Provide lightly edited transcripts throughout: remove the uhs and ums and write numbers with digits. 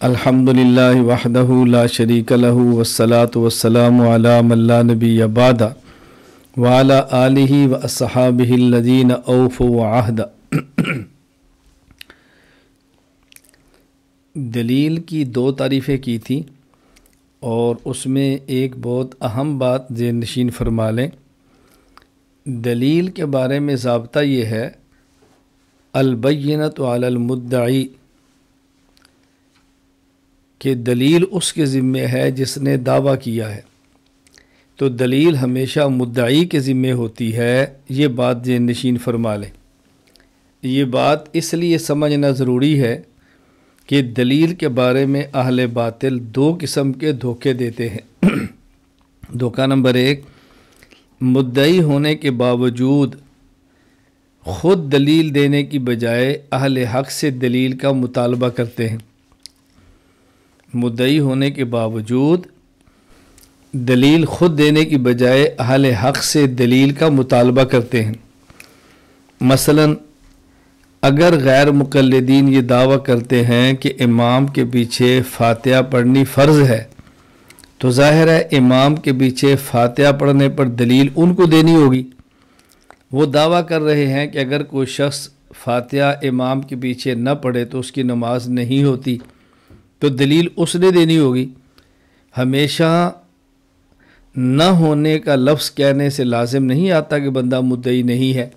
الحمدللہ وحدہ لا شریک لہ والصلاة والسلام علی من لا نبی بعدہ وعلی آلہ واصحابہ الذین اوفوا عہدہ۔ دلیل کی دو تعریفیں کی تھی اور اس میں ایک بہت اہم بات ذہن نشین فرما لیں۔ دلیل کے بارے میں ضابطہ یہ ہے البینۃ علی المدعی، کہ دلیل اس کے ذمے ہے جس نے دعویٰ کیا ہے، تو دلیل ہمیشہ مدعی کے ذمے ہوتی ہے۔ یہ بات ذہن نشین فرما لیں۔ یہ بات اس لیے سمجھنا ضروری ہے کہ دلیل کے بارے میں اہل باطل دو قسم کے دھوکے دیتے ہیں۔ دھوکہ نمبر ایک، مدعی ہونے کے باوجود خود دلیل دینے کی بجائے اہل حق سے دلیل کا مطالبہ کرتے ہیں۔ مدعی ہونے کے باوجود دلیل خود دینے کی بجائے اہل حق سے دلیل کا مطالبہ کرتے ہیں۔ مثلا اگر غیر مقلدین یہ دعویٰ کرتے ہیں کہ امام کے پیچھے فاتحہ پڑھنی فرض ہے، تو ظاہر ہے امام کے پیچھے فاتحہ پڑھنے پر دلیل ان کو دینی ہوگی۔ وہ دعویٰ کر رہے ہیں کہ اگر کوئی شخص فاتحہ امام کے پیچھے نہ پڑھے تو اس کی نماز نہیں ہوتی، تو دلیل اس نے دینی ہوگی۔ ہمیشہ نہ ہونے کا لفظ کہنے سے لازم نہیں آتا کہ بندہ مدعی نہیں ہے۔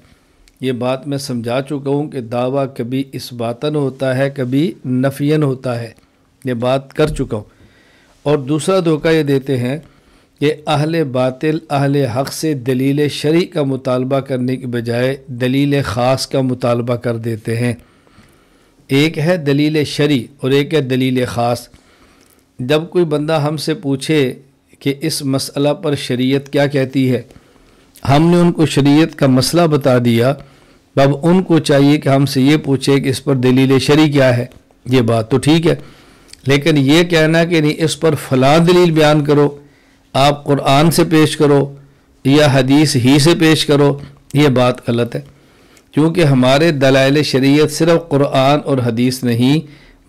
یہ بات میں سمجھا چکا ہوں کہ دعویٰ کبھی اثباتاً ہوتا ہے، کبھی نفیاً ہوتا ہے، یہ بات کر چکا ہوں۔ اور دوسرا دھوکہ یہ دیتے ہیں کہ اہل باطل اہل حق سے دلیل شرعی کا مطالبہ کرنے کی بجائے دلیل خاص کا مطالبہ کر دیتے ہیں۔ ایک ہے دلیل شرعی اور ایک ہے دلیل خاص۔ جب کوئی بندہ ہم سے پوچھے کہ اس مسئلہ پر شریعت کیا کہتی ہے، ہم نے ان کو شریعت کا مسئلہ بتا دیا، اب ان کو چاہیے کہ ہم سے یہ پوچھے کہ اس پر دلیل شرعی کیا ہے۔ یہ بات تو ٹھیک ہے، لیکن یہ کہنا کہ نہیں اس پر فلاں دلیل بیان کرو، آپ قرآن سے پیش کرو یا حدیث ہی سے پیش کرو، یہ بات غلط ہے۔ کیونکہ ہمارے دلائل شریعت صرف قرآن اور حدیث نہیں،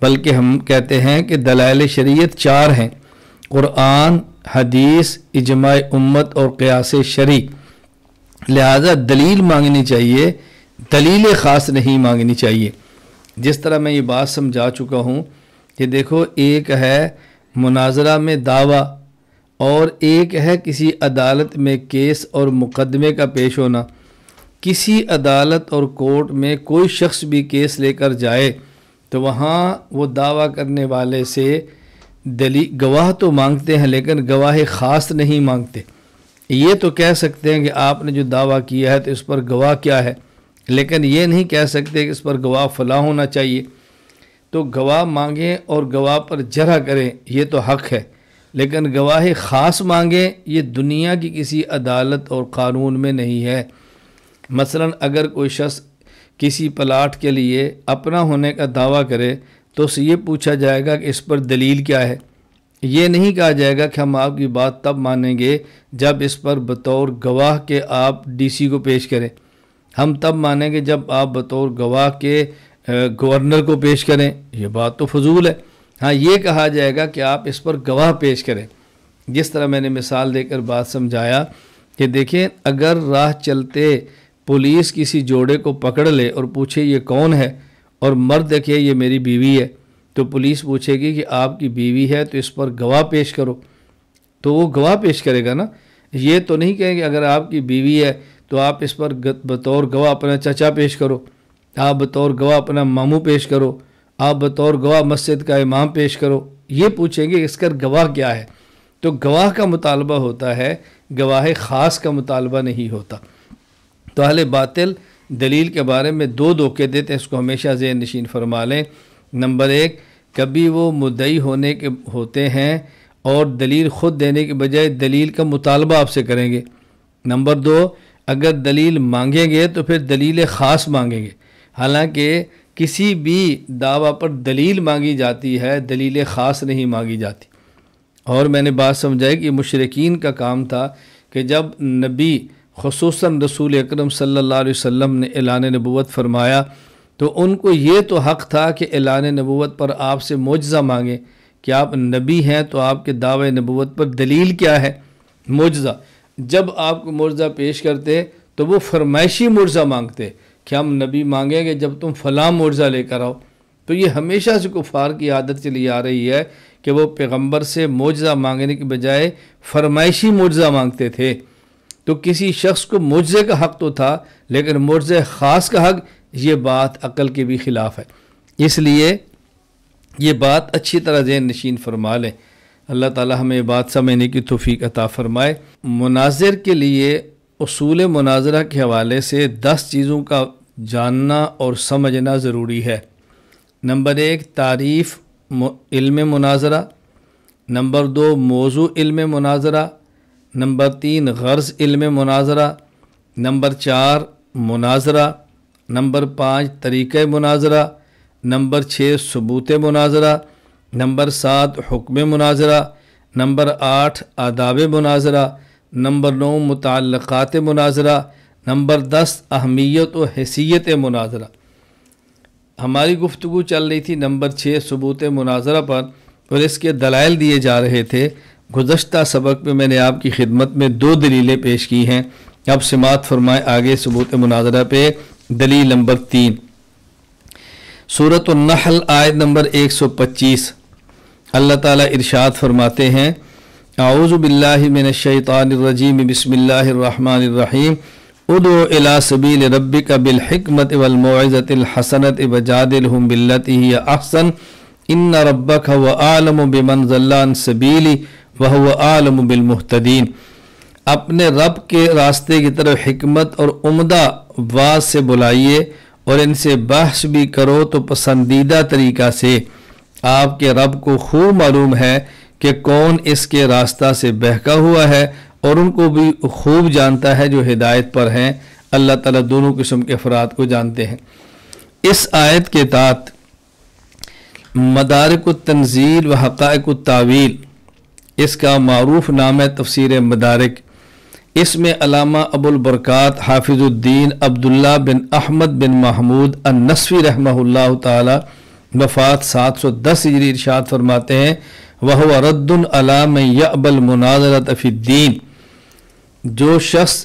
بلکہ ہم کہتے ہیں کہ دلائل شریعت چار ہیں: قرآن، حدیث، اجماع امت اور قیاس شرعی۔ لہذا دلیل مانگنی چاہیے، دلیل خاص نہیں مانگنی چاہیے۔ جس طرح میں یہ بات سمجھا چکا ہوں کہ دیکھو، ایک ہے مناظرہ میں دعویٰ اور ایک ہے کسی عدالت میں کیس اور مقدمے کا پیش ہونا۔ کسی عدالت اور کورٹ میں کوئی شخص بھی کیس لے کر جائے تو وہاں وہ دعویٰ کرنے والے سے گواہ تو مانگتے ہیں، لیکن گواہ خاص نہیں مانگتے۔ یہ تو کہہ سکتے ہیں کہ آپ نے جو دعویٰ کیا ہے تو اس پر گواہ کیا ہے، لیکن یہ نہیں کہہ سکتے کہ اس پر گواہ فلاں ہونا چاہیے۔ تو گواہ مانگیں اور گواہ پر جرح کریں، یہ تو حق ہے، لیکن گواہ خاص مانگیں یہ دنیا کی کسی عدالت اور قانون میں نہیں ہے۔ مثلا اگر کوئی شخص کسی پلاٹ کے لیے اپنا ہونے کا دعویٰ کرے تو اسے یہ پوچھا جائے گا کہ اس پر دلیل کیا ہے۔ یہ نہیں کہا جائے گا کہ ہم آپ کی بات تب مانیں گے جب اس پر بطور گواہ کے آپ ڈی سی کو پیش کریں، ہم تب مانیں گے جب آپ بطور گواہ کے گورنر کو پیش کریں۔ یہ بات تو فضول ہے۔ ہاں، یہ کہا جائے گا کہ آپ اس پر گواہ پیش کریں۔ جس طرح میں نے مثال دے کر بات سمجھایا کہ دیکھیں، اگر راہ چلتے پولیس کسی جوڑے کو پکڑ لے اور پوچھے یہ کون ہے، اور مرد دیکھے یہ میری بیوی ہے، تو پولیس پوچھے گی کہ آپ کی بیوی ہے تو اس پر گواہ پیش کرو، تو وہ گواہ پیش کرے گا نا۔ یہ تو نہیں کہیں کہ اگر آپ کی بیوی ہے تو آپ اس پر بطور گواہ اپنا چچا پیش کرو، آپ بطور گواہ اپنا ماموں پیش کرو، آپ بطور گواہ مسجد کا امام پیش کرو۔ یہ پوچھیں گے اس کا گواہ کیا ہے۔ تو گواہ کا مطالبہ ہوتا ہے، گواہ خاص کا مطالبہ نہیں ہوتا۔ تو اہل باطل دلیل کے بارے میں دو دھوکے دیتے ہیں، اس کو ہمیشہ ذہن نشین فرما لیں۔ نمبر ایک، کبھی وہ مدعی ہونے کے ہوتے ہیں اور دلیل خود دینے کے بجائے دلیل کا مطالبہ آپ سے کریں گے۔ نمبر دو، اگر دلیل مانگیں گے تو پھر دلیل خاص مانگیں گے، حالانکہ کسی بھی دعویٰ پر دلیل مانگی جاتی ہے، دلیل خاص نہیں مانگی جاتی۔ اور میں نے بات سمجھائی کہ مشرکین کا کام تھا کہ جب نبی خصوصاً رسول اکرم صلی اللہ علیہ وسلم نے اعلان نبوت فرمایا تو ان کو یہ تو حق تھا کہ اعلان نبوت پر آپ سے معجزہ مانگیں کہ آپ نبی ہیں، تو آپ کے دعوے نبوت پر دلیل کیا ہے؟ معجزہ۔ جب آپ کو معجزہ پیش کرتے تو وہ فرمائشی معجزہ مانگتے کہ ہم نبی مانگیں گے جب تم فلاں معجزہ لے کر آؤ۔ تو یہ ہمیشہ سے کفار کی عادت چلی آ رہی ہے کہ وہ پیغمبر سے معجزہ مانگنے کی بجائے فرمائشی معجزہ مانگتے تھے۔ تو کسی شخص کو معجزے کا حق تو تھا، لیکن معجزے خاص کا حق، یہ بات عقل کے بھی خلاف ہے۔ اس لیے یہ بات اچھی طرح ذہن نشین فرما لیں۔ اللہ تعالی ہمیں یہ بات سمجھنے کی توفیق عطا فرمائے۔ مناظر کے لیے اصول مناظرہ کے حوالے سے 10 چیزوں کا جاننا اور سمجھنا ضروری ہے۔ نمبر 1 تعریف علم مناظرہ، نمبر 2 موضوع علم مناظرہ، نمبر 3 غرض علم مناظرہ، نمبر 4 مناظرہ، نمبر 5 طریقہ مناظرہ، نمبر 6 ثبوت مناظرہ، نمبر 7 حکم مناظرہ، نمبر 8 آداب مناظرہ، نمبر 9 متعلقات مناظرہ، نمبر 10 اہمیت و حیثیت مناظرہ۔ ہماری گفتگو چل رہی تھی نمبر 6 ثبوت مناظرہ پر، اور اس کے دلائل دیے جا رہے تھے۔ گزشتہ سبق میں میں نے آپ کی خدمت میں 2 دلیلیں پیش کی ہیں۔ اب سماعت فرمائے آگے ثبوت مناظرہ پہ دلیل نمبر 3۔ سورۃ النحل آیت نمبر 125، اللہ تعالیٰ ارشاد فرماتے ہیں، اعوذ باللہ من الشیطان الرجیم، بسم اللہ الرحمن الرحیم، ادعو الی سبیل ربک بالحکمت والموعظۃ الحسنۃ وجادلہم باللتی ہی احسن ان ربک هو اعلم بمن ضل عن سبیلہ وہو اعلم بالمہتدین۔ اپنے رب کے راستے کی طرف حکمت اور عمدہ واضح سے بلائیے، اور ان سے بحث بھی کرو تو پسندیدہ طریقہ سے۔ آپ کے رب کو خوب معلوم ہے کہ کون اس کے راستہ سے بہکا ہوا ہے، اور ان کو بھی خوب جانتا ہے جو ہدایت پر ہیں۔ اللہ تعالیٰ دونوں قسم کے افراد کو جانتے ہیں۔ اس آیت کے تحت مدارک التنزیل و حقائق التاویل، اس کا معروف نام ہے تفسیر مدارک۔ اس میں علامہ ابو البرکات حافظ الدین عبداللہ بن احمد بن محمود النصفی رحمہ اللہ تعالی وفات 710 ہجری ارشاد فرماتے ہیں، وَهُوَ رَدٌّ عَلَى مَن يَأْبَى الْمُنَاظَرَةَ فِي الدِّينِ۔ جو شخص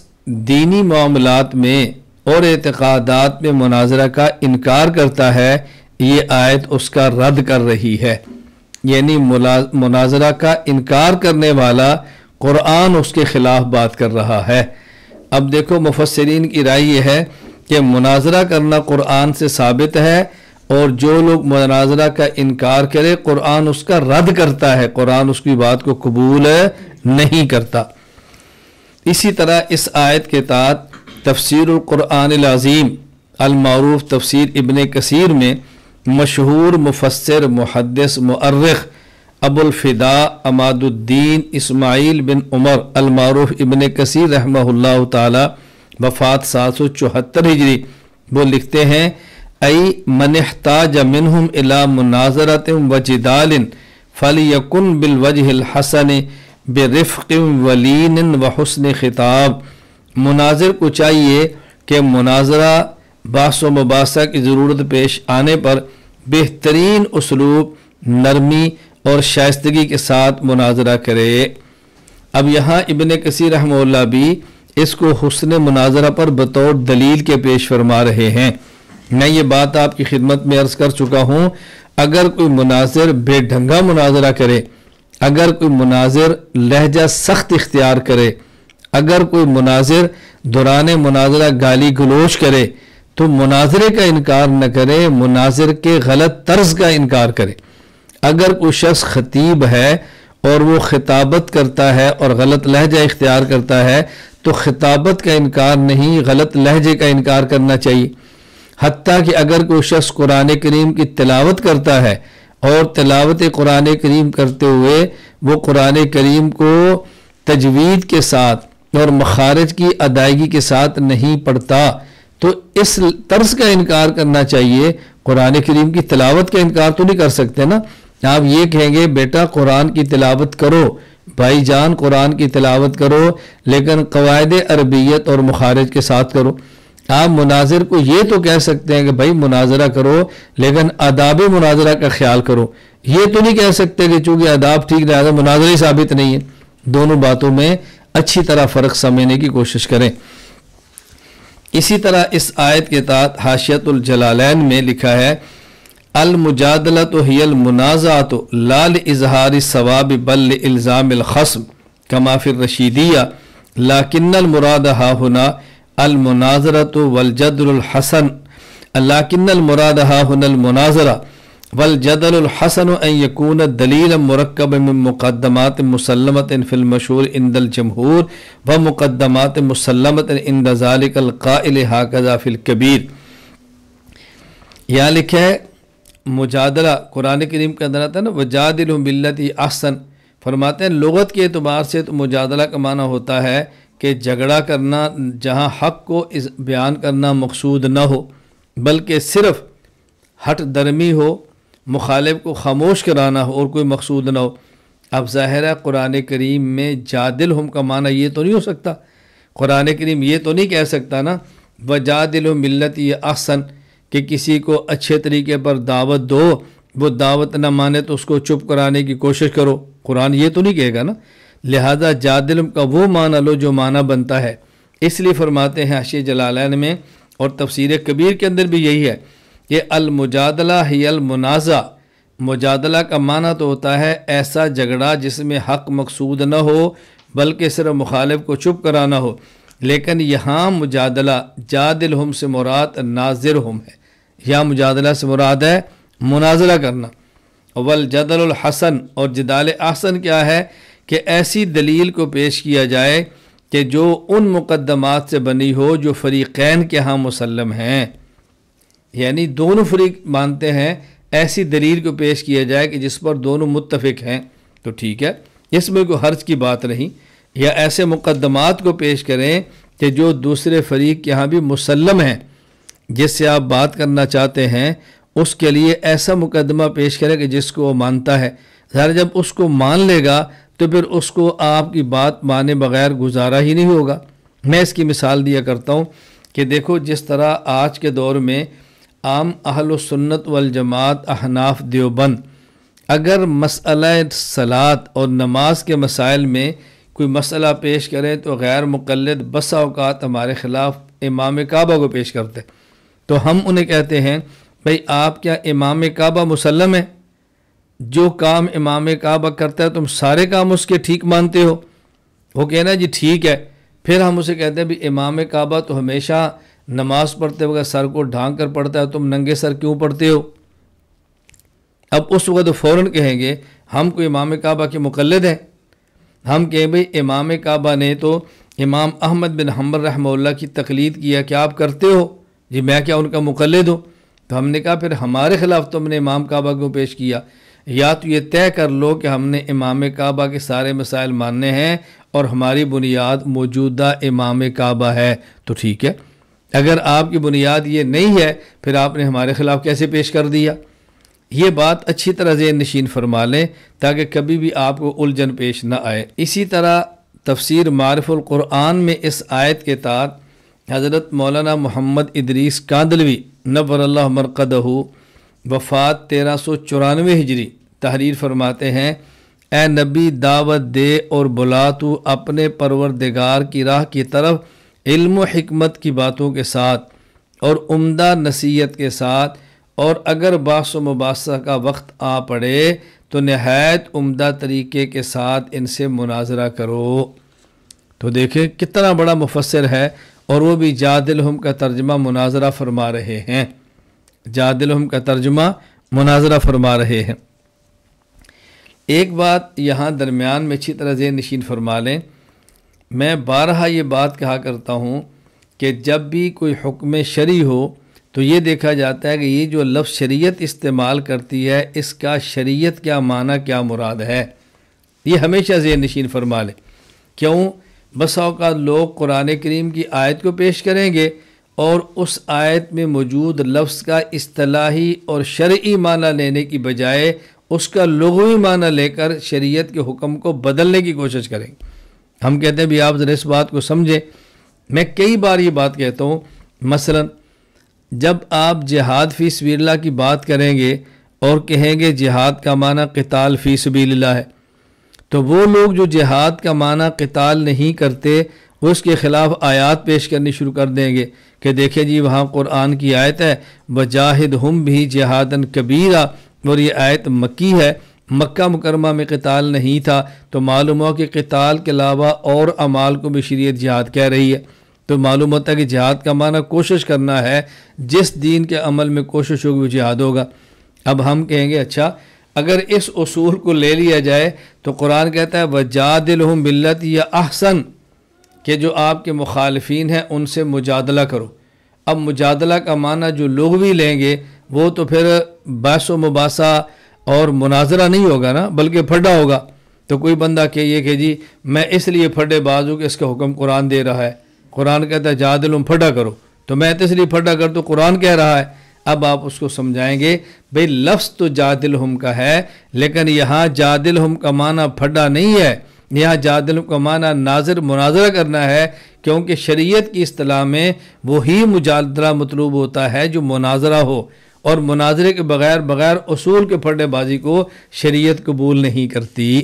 دینی معاملات میں اور اعتقادات میں مناظرہ کا انکار کرتا ہے، یہ آیت اس کا رد کر رہی ہے۔ یعنی مناظرہ کا انکار کرنے والا قرآن اس کے خلاف بات کر رہا ہے۔ اب دیکھو مفسرین کی رائے یہ ہے کہ مناظرہ کرنا قرآن سے ثابت ہے، اور جو لوگ مناظرہ کا انکار کرے قرآن اس کا رد کرتا ہے، قرآن اس کی بات کو قبول نہیں کرتا۔ اسی طرح اس آیت کے تحت تفسیر القرآن العظیم المعروف تفسیر ابن کثیر میں مشہور مفسر محدث مؤرخ ابو الفداء عماد الدین اسماعیل بن عمر المعروف ابن کثیر رحمہ اللہ تعالی وفات 774 ہجری، وہ لکھتے ہیں، ای من احتاج منہم الی مناظرۃ و جدال فلیکن بالوجہ الحسن برفق ولین و حسن خطاب۔ مناظر کو چاہیے کہ مناظرہ بحث و مباحثہ کی ضرورت پیش آنے پر بہترین اسلوب، نرمی اور شائستگی کے ساتھ مناظرہ کرے۔ اب یہاں ابن کثیر رحمہ اللہ بھی اس کو حسن مناظرہ پر بطور دلیل کے پیش فرما رہے ہیں۔ میں یہ بات آپ کی خدمت میں عرض کر چکا ہوں، اگر کوئی مناظر بے ڈھنگا مناظرہ کرے، اگر کوئی مناظر لہجہ سخت اختیار کرے، اگر کوئی مناظر دوران مناظرہ گالی گلوچ کرے، تو مناظرے کا انکار نہ کرے، مناظر کے غلط طرز کا انکار کرے۔ اگر کوئی شخص خطیب ہے اور وہ خطابت کرتا ہے اور غلط لہجہ اختیار کرتا ہے، تو خطابت کا انکار نہیں، غلط لہجے کا انکار کرنا چاہیے۔ حتیٰ کہ اگر کوئی شخص قرآن کریم کی تلاوت کرتا ہے اور تلاوت قرآن کریم کرتے ہوئے وہ قرآن کریم کو تجوید کے ساتھ اور مخارج کی ادائیگی کے ساتھ نہیں پڑھتا، تو اس طرز کا انکار کرنا چاہیے۔ قرآن کریم کی تلاوت کا انکار تو نہیں کر سکتے نا، آپ یہ کہیں گے بیٹا قرآن کی تلاوت کرو، بھائی جان قرآن کی تلاوت کرو، لیکن قواعد عربیت اور مخارج کے ساتھ کرو۔ آپ مناظر کو یہ تو کہہ سکتے ہیں کہ بھائی مناظرہ کرو لیکن آداب مناظرہ کا خیال کرو، یہ تو نہیں کہہ سکتے کہ چونکہ آداب ٹھیک رہا مناظرہ ہی ثابت نہیں ہے۔ دونوں باتوں میں اچھی طرح فرق سمجھنے کی کوشش کریں۔ اسی طرح اس آیت کے تحت حاشیۃ الجلالین میں لکھا ہے المجادلۃ ہی المنازعۃ لا لاظہار الثواب بل لالزام الخصم کما فی الرشیدیہ لکن المراد ہا ہنا المناظرۃ والجدل الحسن لکن المراد ہا ہنا المناظرہ والجدل الحسن ان یکون دلیلا مرکب من مقدمات مسلمۃ فی المشہور عند الجمہور ومقدمات مسلمۃ عند ذلک القائل ہکذا فی الکبیر۔ یہاں لکھا ہے مجادلہ، قرآن کریم کے اندر آتا ہے نا وجادلہم باللتی احسن، فرماتے ہیں لغت کے اعتبار سے تو مجادلہ کا معنی ہوتا ہے کہ جھگڑا کرنا جہاں حق کو بیان کرنا مقصود نہ ہو بلکہ صرف ہٹ درمی ہو، مخالف کو خاموش کرانا ہو اور کوئی مقصود نہ ہو۔ اب ظاہر ہے قرآن کریم میں جادلہم کا معنی یہ تو نہیں ہو سکتا، قرآن کریم یہ تو نہیں کہہ سکتا نا وجادلہم باللتی احسن کہ کسی کو اچھے طریقے پر دعوت دو، وہ دعوت نہ مانے تو اس کو چپ کرانے کی کوشش کرو، قرآن یہ تو نہیں کہے گا نا۔ لہذا جادلہم کا وہ معنی لو جو معنی بنتا ہے۔ اس لیے فرماتے ہیں حاشیہ جلالین میں اور تفسیر کبیر کے اندر بھی یہی ہے کہ المجادلہ ہی المنازع، مجادلہ کا معنی تو ہوتا ہے ایسا جھگڑا جس میں حق مقصود نہ ہو بلکہ صرف مخالف کو چپ کرانا ہو، لیکن یہاں مجادلہ جادلہم سے مراد ناظرہم ہے، یہاں مجادلہ سے مراد ہے مناظرہ کرنا۔ والجدل الحسن، اور جدال احسن کیا ہے کہ ایسی دلیل کو پیش کیا جائے کہ جو ان مقدمات سے بنی ہو جو فریقین کے ہاں مسلم ہیں، یعنی دونوں فریق مانتے ہیں، ایسی دلیل کو پیش کیا جائے کہ جس پر دونوں متفق ہیں تو ٹھیک ہے، اس میں کوئی حرج کی بات نہیں، یا ایسے مقدمات کو پیش کریں کہ جو دوسرے فریق کے ہاں بھی مسلم ہیں، جس سے آپ بات کرنا چاہتے ہیں اس کے لیے ایسا مقدمہ پیش کریں کہ جس کو وہ مانتا ہے۔ ظاہر جب اس کو مان لے گا تو پھر اس کو آپ کی بات مانے بغیر گزارا ہی نہیں ہوگا۔ میں اس کی مثال دیا کرتا ہوں کہ دیکھو جس طرح آج کے دور میں عام اہل السنت والجماعت احناف دیوبند اگر مسئلہ صلاۃ اور نماز کے مسائل میں کوئی مسئلہ پیش کریں تو غیر مقلد بسا اوقات ہمارے خلاف امام کعبہ کو پیش کرتے، تو ہم انہیں کہتے ہیں بھئی آپ کیا امام کعبہ مسلم ہے؟ جو کام امام کعبہ کرتا ہے تم سارے کام اس کے ٹھیک مانتے ہو؟ وہ کہنا جی ٹھیک ہے، پھر ہم اسے کہتے ہیں بھی امام کعبہ تو ہمیشہ نماز پڑھتے وقت سر کو ڈھانک کر پڑھتا ہے، تم ننگے سر کیوں پڑھتے ہو؟ اب اس وقت فوراً کہیں گے ہم کو امام کعبہ کے مقلد ہیں، ہم کہیں بھئی امام کعبہ نے تو امام احمد بن حنبل رحمہ اللہ کی تقلید کیا، کیا آپ کرتے ہو؟ جی میں کیا ان کا مقلد ہوں؟ تو ہم نے کہا پھر ہمارے خلاف تم نے امام کعبہ کو پیش کیا، یا تو یہ طے کر لو کہ ہم نے امام کعبہ کے سارے مسائل ماننے ہیں اور ہماری بنیاد موجودہ امام کعبہ ہے تو ٹھیک ہے، اگر آپ کی بنیاد یہ نہیں ہے پھر آپ نے ہمارے خلاف کیسے پیش کر دیا؟ یہ بات اچھی طرح ذہن نشین فرما لیں تاکہ کبھی بھی آپ کو الجھن پیش نہ آئے۔ اسی طرح تفسیر معارف القرآن میں اس آیت کے تحت حضرت مولانا محمد ادریس کاندلوی نور اللہ مرقدہ وفات 1394 ہجری تحریر فرماتے ہیں اے نبی دعوت دے اور بلا تو اپنے پروردگار کی راہ کی طرف علم و حکمت کی باتوں کے ساتھ اور عمدہ نصیحت کے ساتھ، اور اگر بحث و مباحثہ کا وقت آ پڑے تو نہایت عمدہ طریقے کے ساتھ ان سے مناظرہ کرو۔ تو دیکھیں کتنا بڑا مفسر ہے، اور وہ بھی جادلہم کا ترجمہ مناظرہ فرما رہے ہیں، جادلہم کا ترجمہ مناظرہ فرما رہے ہیں۔ ایک بات یہاں درمیان میں اچھی طرح ذہن نشین فرما لیں، میں بارہا یہ بات کہا کرتا ہوں کہ جب بھی کوئی حکم شرعی ہو تو یہ دیکھا جاتا ہے کہ یہ جو لفظ شریعت استعمال کرتی ہے اس کا شریعت کیا معنی کیا مراد ہے، یہ ہمیشہ ذہن نشین فرما لیں۔ کیوں؟ بس اوقات لوگ قرآن کریم کی آیت کو پیش کریں گے اور اس آیت میں موجود لفظ کا اصطلاحی اور شرعی معنی لینے کی بجائے اس کا لغوی معنی لے کر شریعت کے حکم کو بدلنے کی کوشش کریں گے۔ ہم کہتے ہیں بھی آپ ذرا اس بات کو سمجھیں، میں کئی بار یہ بات کہتا ہوں مثلا جب آپ جہاد فی سبیل اللہ کی بات کریں گے اور کہیں گے جہاد کا معنی قتال فی سبیل اللہ ہے، تو وہ لوگ جو جہاد کا معنی قتال نہیں کرتے وہ اس کے خلاف آیات پیش کرنی شروع کر دیں گے کہ دیکھیں جی وہاں قرآن کی آیت ہے وجاہدہم بھی جہادن کبیرہ، اور یہ آیت مکی ہے، مکہ مکرمہ میں قتال نہیں تھا، تو معلوم ہوا کہ قتال کے علاوہ اور اعمال کو بھی شریعت جہاد کہہ رہی ہے۔ تو معلوم ہوتا ہے کہ جہاد کا معنی کوشش کرنا ہے، جس دین کے عمل میں کوشش ہوگی وہ جہاد ہوگا۔ اب ہم کہیں گے اچھا اگر اس اصول کو لے لیا جائے تو قرآن کہتا ہے وجادلہم باللتی ہی احسن، کہ جو آپ کے مخالفین ہیں ان سے مجادلہ کرو۔ اب مجادلہ کا معنی جو لغوی لیں گے وہ تو پھر بحث و مباحثہ اور مناظرہ نہیں ہوگا نا، بلکہ پھڈا ہوگا۔ تو کوئی بندہ کہیے کہ جی میں اس لیے پھڈے باز ہوں کہ اس کا حکم قرآن دے رہا ہے، قرآن کہتا ہے جادلہم پھڈا کرو، تو میں تو اس لیے پھڈا کر تو قرآن کہہ رہا ہے۔ اب آپ اس کو سمجھائیں گے بھئی لفظ تو جادلہم کا ہے، لیکن یہاں جادلہم کا معنی پھڈا نہیں ہے، یہاں جادلہم کا معنی ناظر مناظرہ کرنا ہے، کیونکہ شریعت کی اصطلاح میں وہی مجادلہ مطلوب ہوتا ہے جو مناظرہ ہو، اور مناظرے کے بغیر اصول کے پھڈے بازی کو شریعت قبول نہیں کرتی۔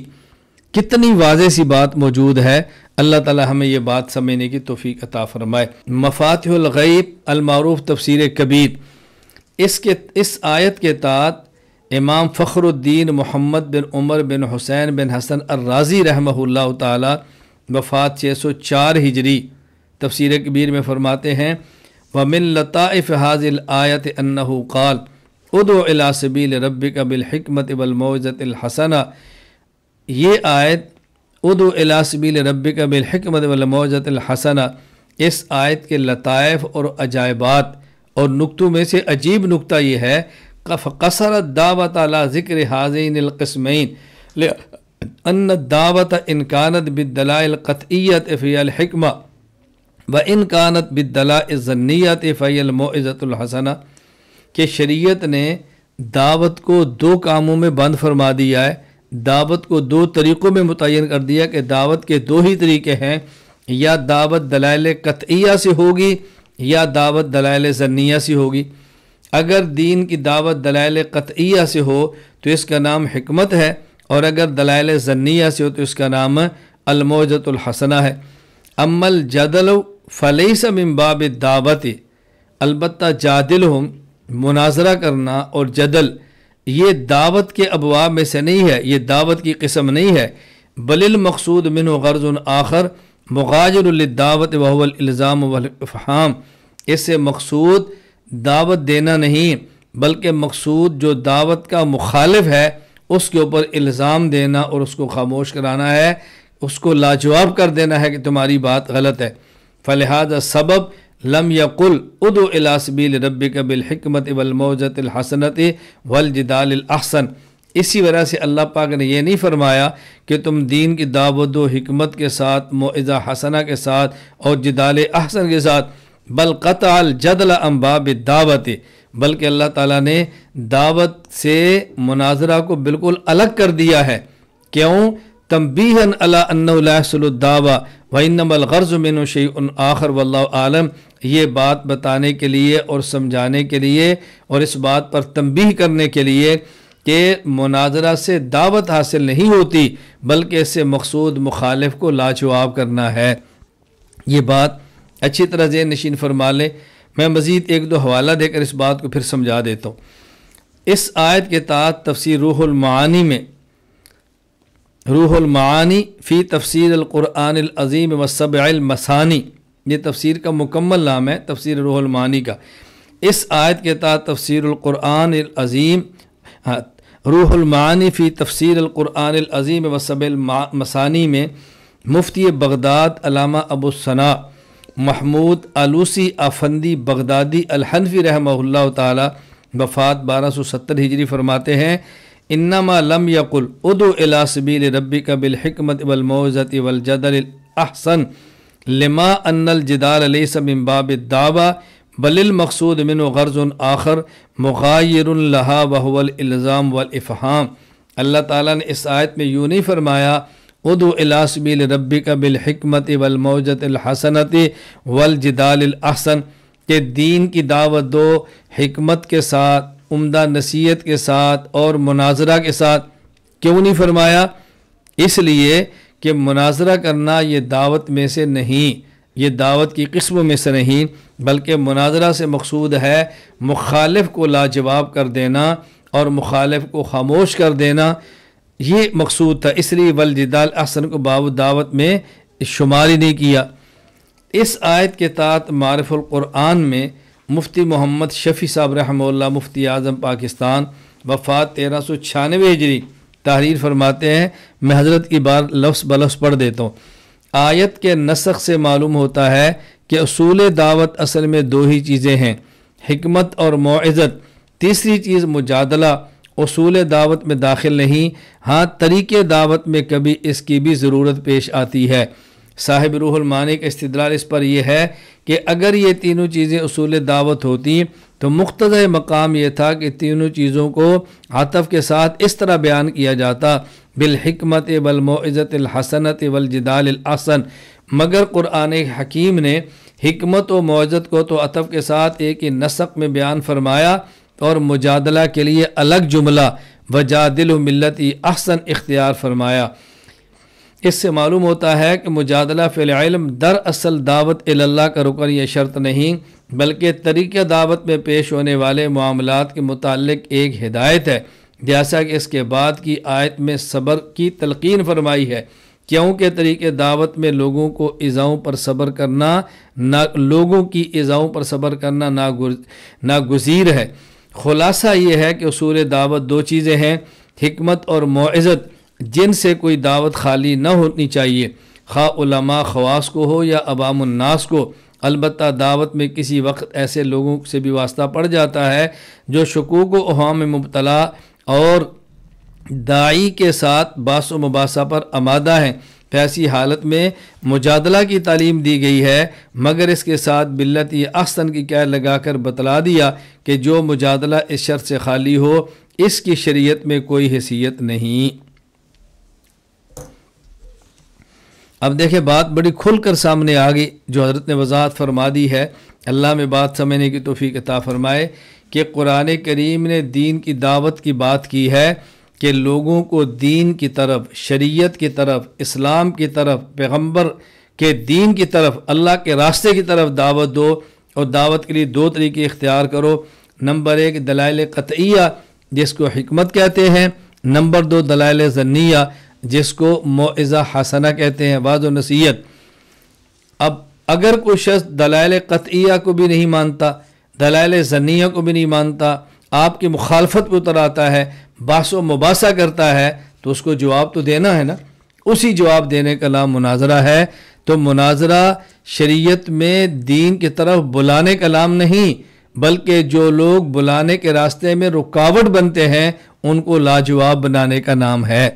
کتنی واضح سی بات موجود ہے، اللہ تعالی ہمیں یہ بات سمجھنے کی توفیق عطا فرمائے۔ مفاتیح الغیب المعروف تفسیر کبیر، اس آیت کے تحت امام فخر الدین محمد بن عمر بن حسین بن حسن الرازی رحمہ اللہ تعالی وفات 604 ہجری تفسیر کبیر میں فرماتے ہیں وَمِن لطائف هذه الآیت انہ قال ادعو الی سبیل ربک بالحکمت والموعظۃ الحسنہ، یہ آیت ادعو الی سبیل ربک بالحکمت والموعظۃ الحسنہ، اس آیت کے لطائف اور عجائبات اور نکتوں میں سے عجیب نکتہ یہ ہے فقصرت دعوت علی ذکر هذین القسمین لأن الدعوت ان كانت بالدلائل القطعیۃ فی الحکمہ وان كانت بالدلائل الظنیۃ فی الموعظۃ الحسنہ، کہ شریعت نے دعوت کو دو کاموں میں بند فرما دیا ہے، دعوت کو دو طریقوں میں متعین کر دیا کہ دعوت کے دو ہی طریقے ہیں، یا دعوت دلائل قطعیہ سے ہوگی یا دعوت دلائل ظنیہ سے ہوگی۔ اگر دین کی دعوت دلائل قطعیہ سے ہو تو اس کا نام حکمت ہے، اور اگر دلائل ظنیہ سے ہو تو اس کا نام الموعظۃ الحسنہ ہے۔ اما الجدل فلیس من باب الدعوت، البتہ جادلہم مناظرہ کرنا اور جدل یہ دعوت کے ابواب میں سے نہیں ہے، یہ دعوت کی قسم نہیں ہے، بل المقصود منہ غرض آخر مغایر للدعوت وهو الالزام والافہام، اس سے مقصود دعوت دینا نہیں بلکہ مقصود جو دعوت کا مخالف ہے اس کے اوپر الزام دینا اور اس کو خاموش کرانا ہے، اس کو لاجواب کر دینا ہے کہ تمہاری بات غلط ہے۔ فلہذا سبب لم یقل ادعو الی سبیل ربک بالحکمت والموعظۃ الحسنۃ والجدال الاحسن، اسی وجہ سے اللہ پاک نے یہ نہیں فرمایا کہ تم دین کی دعوت دو حکمت کے ساتھ، موعظہ حسنہ کے ساتھ اور جدال احسن کے ساتھ، بل قطع الجدل عن باب الدعوت، بلکہ اللہ تعالیٰ نے دعوت سے مناظرہ کو بالکل الگ کر دیا ہے۔ کیوں؟ تنبیہا علی انہ لا یحصل الدعوہ وانما الغرض منہ شیء آخر واللہ عالم، یہ بات بتانے کے لیے اور سمجھانے کے لیے اور اس بات پر تنبیہ کرنے کے لیے کہ مناظرہ سے دعوت حاصل نہیں ہوتی بلکہ اس سے مقصود مخالف کو لاجواب کرنا ہے۔ یہ بات اچھی طرح ذہن نشین فرما لیں۔ میں مزید ایک دو حوالہ دے کر اس بات کو پھر سمجھا دیتا ہوں۔ اس آیت کے تحت تفسیر روح المعانی میں، روح المعانی فی تفسیر القرآن العظیم والسبع المثانی، یہ تفسیر کا مکمل نام ہے تفسیر روح المعانی کا۔ اس آیت کے تحت تفسیر القرآن العظیم، روح المعانی فی تفسیر القرآن العظیم والسبع المثانی میں مفتی بغداد علامہ ابو الثناء محمود آلوسی افندی بغدادی الحنفی رحمہ اللہ تعالی وفات 1270 ہجری فرماتے ہیں انما لم یقل ادعو الی سبیل ربک بالحکمت والموعظۃ والجدل الاحسن لما ان الجدال لیس من باب الدعوہ بل المقصود منہ غرض آخر مغایر لہا وهو الالزام والافہام۔ اللہ تعالیٰ نے اس آیت میں یوں نہیں فرمایا ادعو الی سبیل ربک بالحکمت والموعظۃ الحسنۃ والجدال الاحسن، کہ دین کی دعوت دو حکمت کے ساتھ، عمدہ نصیحت کے ساتھ اور مناظرہ کے ساتھ۔ کیوں نہیں فرمایا؟ اس لیے کہ مناظرہ کرنا یہ دعوت میں سے نہیں، یہ دعوت کی قسموں میں سے نہیں، بلکہ مناظرہ سے مقصود ہے مخالف کو لاجواب کر دینا اور مخالف کو خاموش کر دینا، یہ مقصود تھا۔ اس لیے والجدال احسن کو باب دعوت میں شمار ہی نہیں کیا۔ اس آیت کے تحت معرف القرآن میں مفتی محمد شفیع صاحب رحمہ اللہ، مفتی اعظم پاکستان، وفات 1396 ہجری، تحریر فرماتے ہیں، میں حضرت کی بار لفظ بلفظ پڑھ دیتا ہوں۔ آیت کے نسخ سے معلوم ہوتا ہے کہ اصول دعوت اصل میں دو ہی چیزیں ہیں، حکمت اور موعظت۔ تیسری چیز مجادلہ اصول دعوت میں داخل نہیں، ہاں طریقے دعوت میں کبھی اس کی بھی ضرورت پیش آتی ہے۔ صاحب روح المعانی کا استدلال اس پر یہ ہے کہ اگر یہ تینوں چیزیں اصول دعوت ہوتی تو مقتضی مقام یہ تھا کہ تینوں چیزوں کو عطف کے ساتھ اس طرح بیان کیا جاتا، بالحکمت والموعظۃ الحسنۃ والجدال الاحسن، مگر قرآن حکیم نے حکمت و موعظت کو تو عطف کے ساتھ ایک ہی نسق میں بیان فرمایا اور مجادلہ کے لیے الگ جملہ وجادلہ باللتی احسن اختیار فرمایا۔ اس سے معلوم ہوتا ہے کہ مجادلہ فی العلم دراصل دعوت اللہ کا رکن یا شرط نہیں، بلکہ طریقہ دعوت میں پیش ہونے والے معاملات کے متعلق ایک ہدایت ہے، جیسا کہ اس کے بعد کی آیت میں صبر کی تلقین فرمائی ہے، کیونکہ طریقہ دعوت میں لوگوں کی ایذاؤں پر صبر کرنا ناگزیر ہے۔ خلاصہ یہ ہے کہ اصول دعوت دو چیزیں ہیں، حکمت اور موعظت، جن سے کوئی دعوت خالی نہ ہونی چاہیے، خواہ علماء خواص کو ہو یا عوام الناس کو۔ البتہ دعوت میں کسی وقت ایسے لوگوں سے بھی واسطہ پڑ جاتا ہے جو شکوک و اوہام میں مبتلا اور داعی کے ساتھ باس و مباحثہ پر آمادہ ہیں۔ ایسی حالت میں مجادلہ کی تعلیم دی گئی ہے، مگر اس کے ساتھ باللتی احسن کی قید لگا کر بتلا دیا کہ جو مجادلہ اس شرط سے خالی ہو اس کی شریعت میں کوئی حیثیت نہیں۔ اب دیکھیں بات بڑی کھل کر سامنے آ گئی جو حضرت نے وضاحت فرما دی ہے۔ اللہ میں بات سمجھنے کی توفیق عطا فرمائے کہ قرآن کریم نے دین کی دعوت کی بات کی ہے کہ لوگوں کو دین کی طرف، شریعت کی طرف، اسلام کی طرف، پیغمبر کے دین کی طرف، اللہ کے راستے کی طرف دعوت دو، اور دعوت کے لیے دو طریقے اختیار کرو۔ نمبر 1 دلائل قطعیہ جس کو حکمت کہتے ہیں، نمبر 2 دلائل ظنیہ جس کو موعظہ حسنہ کہتے ہیں، واعظ و نصیحت۔ اب اگر کوئی شخص دلائل قطعیہ کو بھی نہیں مانتا، دلائل ظنیہ کو بھی نہیں مانتا، آپ کی مخالفت پہ اتر آتا ہے، بحث و مباحثہ کرتا ہے، تو اس کو جواب تو دینا ہے نا، اسی جواب دینے کا نام مناظرہ ہے۔ تو مناظرہ شریعت میں دین کی طرف بلانے کا نام نہیں، بلکہ جو لوگ بلانے کے راستے میں رکاوٹ بنتے ہیں ان کو لاجواب بنانے کا نام ہے۔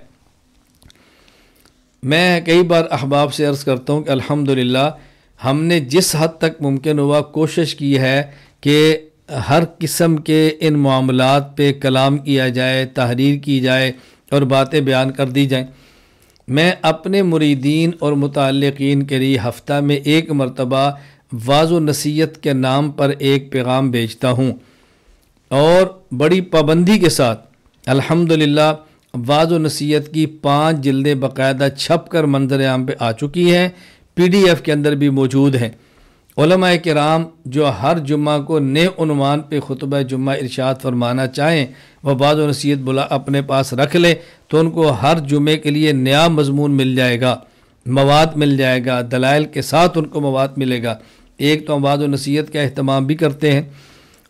میں کئی بار احباب سے عرض کرتا ہوں کہ الحمدللہ ہم نے جس حد تک ممکن ہوا کوشش کی ہے کہ ہر قسم کے ان معاملات پہ کلام کیا جائے، تحریر کی جائے اور باتیں بیان کر دی جائیں۔ میں اپنے مریدین اور متعلقین کے لیے ہفتہ میں ایک مرتبہ واعظ و نصیحت کے نام پر ایک پیغام بھیجتا ہوں، اور بڑی پابندی کے ساتھ الحمدللہ واعظ و نصیحت کی 5 جلدیں باقاعدہ چھپ کر منظر عام پہ آ چکی ہیں، PDF کے اندر بھی موجود ہیں۔ علماء کرام جو ہر جمعہ کو نئے عنوان پہ خطبہ جمعہ ارشاد فرمانا چاہیں وہ واعظ و نصیحت اپنے پاس رکھ لیں، تو ان کو ہر جمعے کے لیے نیا مضمون مل جائے گا، مواد مل جائے گا، دلائل کے ساتھ ان کو مواد ملے گا۔ ایک تو ہم واعظ و نصیحت کا اہتمام بھی کرتے ہیں،